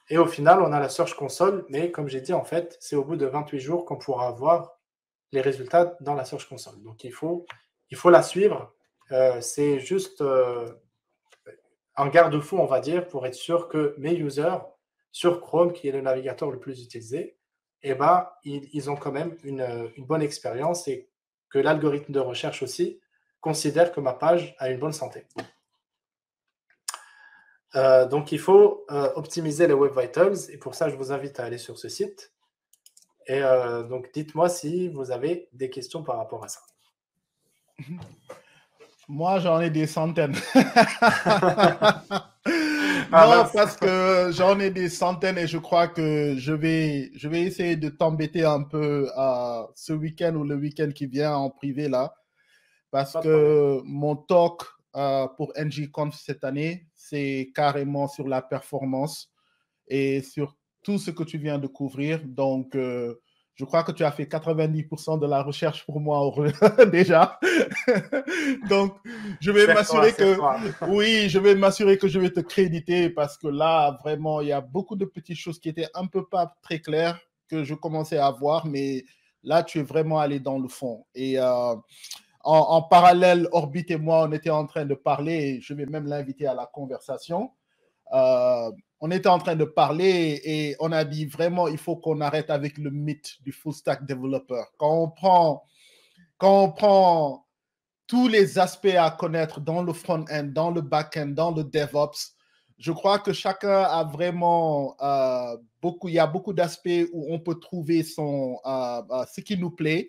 B: Et au final, on a la Search Console, mais comme j'ai dit, en fait, c'est au bout de 28 jours qu'on pourra avoir les résultats dans la Search Console. Donc, il faut la suivre. C'est juste un garde-fou, on va dire, pour être sûr que mes users sur Chrome, qui est le navigateur le plus utilisé, eh ben, ils ont quand même une bonne expérience et que l'algorithme de recherche aussi considère que ma page a une bonne santé. Donc, il faut optimiser les Web Vitals et pour ça, je vous invite à aller sur ce site. Et donc, dites-moi si vous avez des questions par rapport à ça.
A: Moi, j'en ai des centaines. Non, parce que j'en ai des centaines et je crois que je vais essayer de t'embêter un peu ce week-end ou le week-end qui vient en privé là. Parce que mon talk pour NGConf cette année, c'est carrément sur la performance et sur tout ce que tu viens de couvrir. Donc, je crois que tu as fait 90% de la recherche pour moi déjà. Donc, je vais m'assurer que oui, je vais m'assurer que je vais te créditer parce que là, vraiment, il y a beaucoup de petites choses qui étaient un peu pas très claires que je commençais à voir, mais là, tu es vraiment allé dans le fond. Et en parallèle, Orbit et moi, on était en train de parler, et je vais même l'inviter à la conversation. On était en train de parler et on a dit vraiment, il faut qu'on arrête avec le mythe du full stack developer. Quand on prend tous les aspects à connaître dans le front-end, dans le back-end, dans le DevOps, je crois que chacun a vraiment il y a beaucoup d'aspects où on peut trouver ce qui nous plaît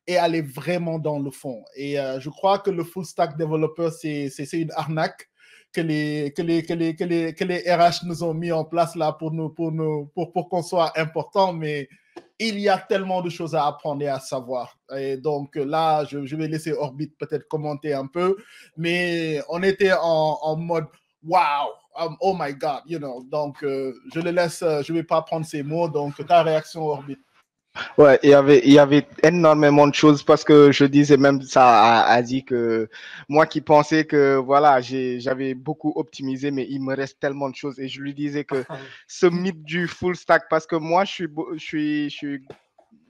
A: et aller vraiment dans le fond. Et je crois que le full stack developer, c'est une arnaque que les RH nous ont mis en place là pour qu'on soit important, mais il y a tellement de choses à apprendre et à savoir. Et donc là, je vais laisser Orbit peut-être commenter un peu, mais on était en mode wow, oh my God, you know. Donc je le laisse, je ne vais pas prendre ces mots. Donc ta réaction, Orbit.
C: Ouais, il y avait énormément de choses parce que je disais même ça à Adi que moi qui pensais que voilà, j'avais beaucoup optimisé, mais il me reste tellement de choses et je lui disais que ce mythe du full stack, parce que moi je suis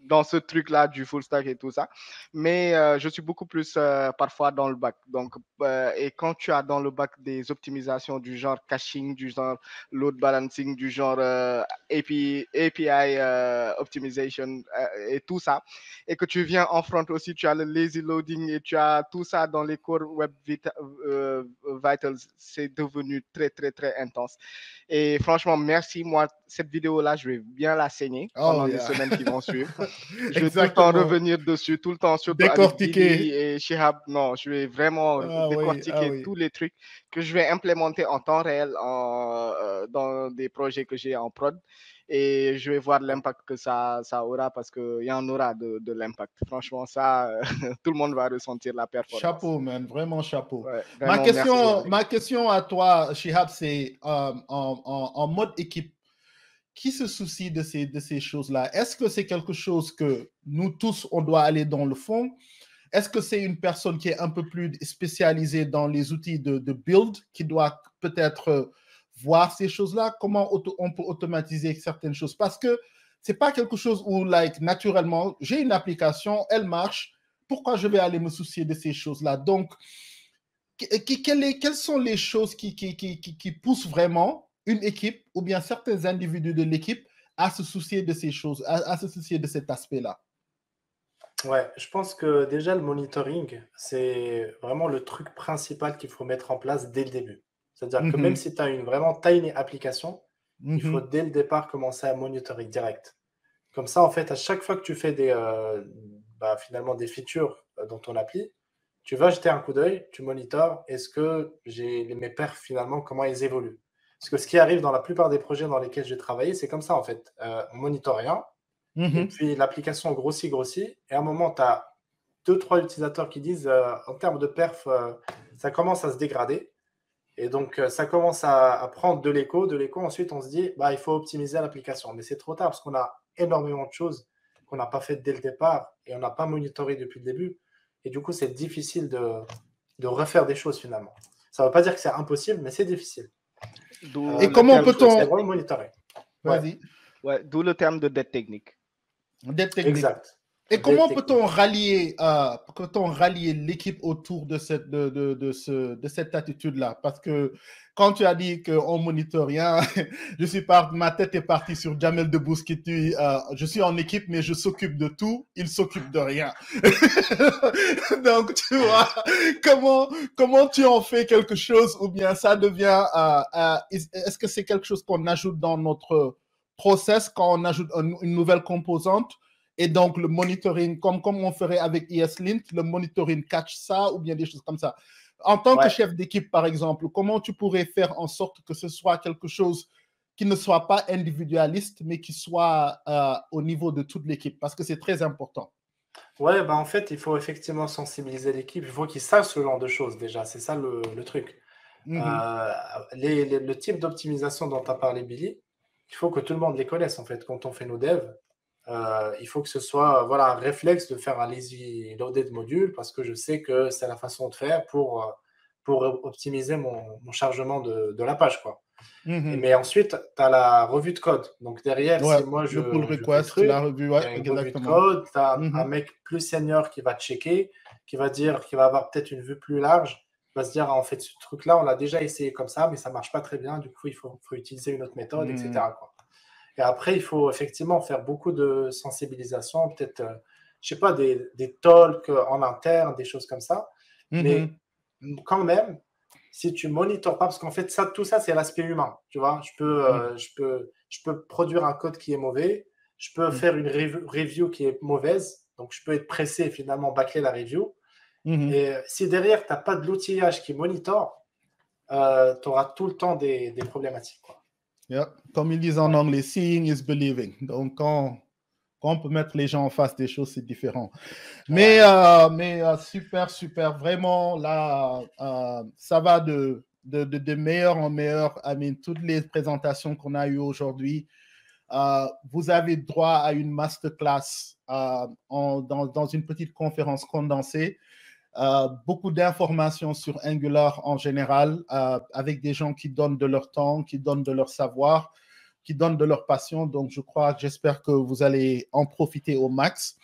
C: dans ce truc-là du full stack et tout ça. Mais je suis beaucoup plus parfois dans le back. Donc, et quand tu as dans le back des optimisations du genre caching, du genre load balancing, du genre API optimization et tout ça, et que tu viens en front aussi, tu as le lazy loading et tu as tout ça dans les core web vitals, c'est devenu très, très, très intense. Et franchement, merci. Moi, cette vidéo-là, je vais bien la saigner pendant les semaines qui vont suivre. Je vais tout le temps revenir dessus, tout le temps, surtout avec Billy et Shihab. Non, je vais vraiment décortiquer tous les trucs que je vais implémenter en temps réel dans des projets que j'ai en prod. Et je vais voir l'impact que ça aura parce qu'il y en aura de l'impact. Franchement, ça, tout le monde va ressentir la performance.
A: Chapeau, man, vraiment chapeau.
C: Ouais, vraiment,
A: ma question à toi, Shihab, c'est en mode équipe, qui se soucie de ces choses-là? Est-ce que c'est quelque chose que nous tous, on doit aller dans le fond? Est-ce que c'est une personne qui est un peu plus spécialisée dans les outils de build qui doit peut-être voir ces choses-là? Comment on peut automatiser certaines choses? Parce que c'est pas quelque chose où, like, naturellement, j'ai une application, elle marche, pourquoi je vais aller me soucier de ces choses-là? Donc, quelles sont les choses qui poussent vraiment une équipe ou bien certains individus de l'équipe à se soucier de ces choses, à se soucier de cet aspect-là?
B: Ouais, je pense que déjà le monitoring, c'est vraiment le truc principal qu'il faut mettre en place dès le début. C'est-à-dire que même si tu as une application, il faut dès le départ commencer à monitorer direct. Comme ça, en fait, à chaque fois que tu fais finalement des features dans ton appli, tu vas jeter un coup d'œil, tu monitores, est-ce que mes perfs finalement, comment ils évoluent? Parce que ce qui arrive dans la plupart des projets dans lesquels j'ai travaillé, c'est comme ça en fait. On monitore rien, et puis l'application grossit, et à un moment, tu as 2-3 utilisateurs qui disent en termes de perf, ça commence à se dégrader. Et donc, ça commence à prendre de l'écho. Ensuite, on se dit, il faut optimiser l'application. Mais c'est trop tard parce qu'on a énormément de choses qu'on n'a pas faites dès le départ et on n'a pas monitoré depuis le début. Et du coup, c'est difficile de refaire des choses finalement. Ça ne veut pas dire que c'est impossible, mais c'est difficile.
A: Et comment peut-on...
B: C'est vraiment monitorer.
A: Vas-y.
C: Ouais, d'où le terme de dette technique.
A: Dette technique.
B: Exact.
A: Et comment peut-on rallier l'équipe autour de cette attitude-là? Parce que quand tu as dit qu'on ne monite rien, ma tête est partie sur Jamel Debbouze qui dit je suis en équipe, mais je s'occupe de tout, il s'occupe de rien. Donc, tu vois, comment tu en fais quelque chose ou bien ça devient... est-ce que c'est quelque chose qu'on ajoute dans notre process quand on ajoute une nouvelle composante? Et donc, le monitoring, comme on ferait avec ESLint, le monitoring catch ça ou bien des choses comme ça. En tant que chef d'équipe, par exemple, comment tu pourrais faire en sorte que ce soit quelque chose qui ne soit pas individualiste, mais qui soit au niveau de toute l'équipe? Parce que c'est très important.
B: Ouais, en fait, il faut effectivement sensibiliser l'équipe. Il faut qu'ils sachent ce genre de choses déjà. C'est ça le truc. Le type d'optimisation dont tu as parlé, Billy, il faut que tout le monde les connaisse en fait quand on fait nos devs. Il faut que ce soit un réflexe de faire un lazy loaded module parce que je sais que c'est la façon de faire pour optimiser mon chargement de la page, quoi. Mais ensuite, tu as la revue de code. Donc derrière, si moi je
A: le pull
B: fais
A: request,
B: truc,
A: la revue,
B: il y a une revue de code, tu as un mec plus senior qui va checker, qui va avoir peut-être une vue plus large, qui va se dire, en fait, ce truc-là, on l'a déjà essayé comme ça, mais ça marche pas très bien, du coup, il faut utiliser une autre méthode, etc. quoi. Et après, il faut effectivement faire beaucoup de sensibilisation, peut-être, je sais pas, des talks en interne, des choses comme ça. Mais quand même, si tu monitores pas, parce qu'en fait, tout ça, c'est l'aspect humain. Tu vois, je peux produire un code qui est mauvais, je peux faire une review qui est mauvaise, donc je peux être pressé et finalement bâcler la review. Et si derrière, tu n'as pas de l'outillage qui monitore, tu auras tout le temps des problématiques. Quoi.
A: Yeah. Comme ils disent en anglais, seeing is believing. Donc, quand on peut mettre les gens en face des choses, c'est différent. Mais super, super. Vraiment, là, ça va de meilleur en meilleur. I mean, toutes les présentations qu'on a eues aujourd'hui, vous avez droit à une masterclass dans une petite conférence condensée. Beaucoup d'informations sur Angular en général, avec des gens qui donnent de leur temps, qui donnent de leur savoir, qui donnent de leur passion. Donc, j'espère que vous allez en profiter au max.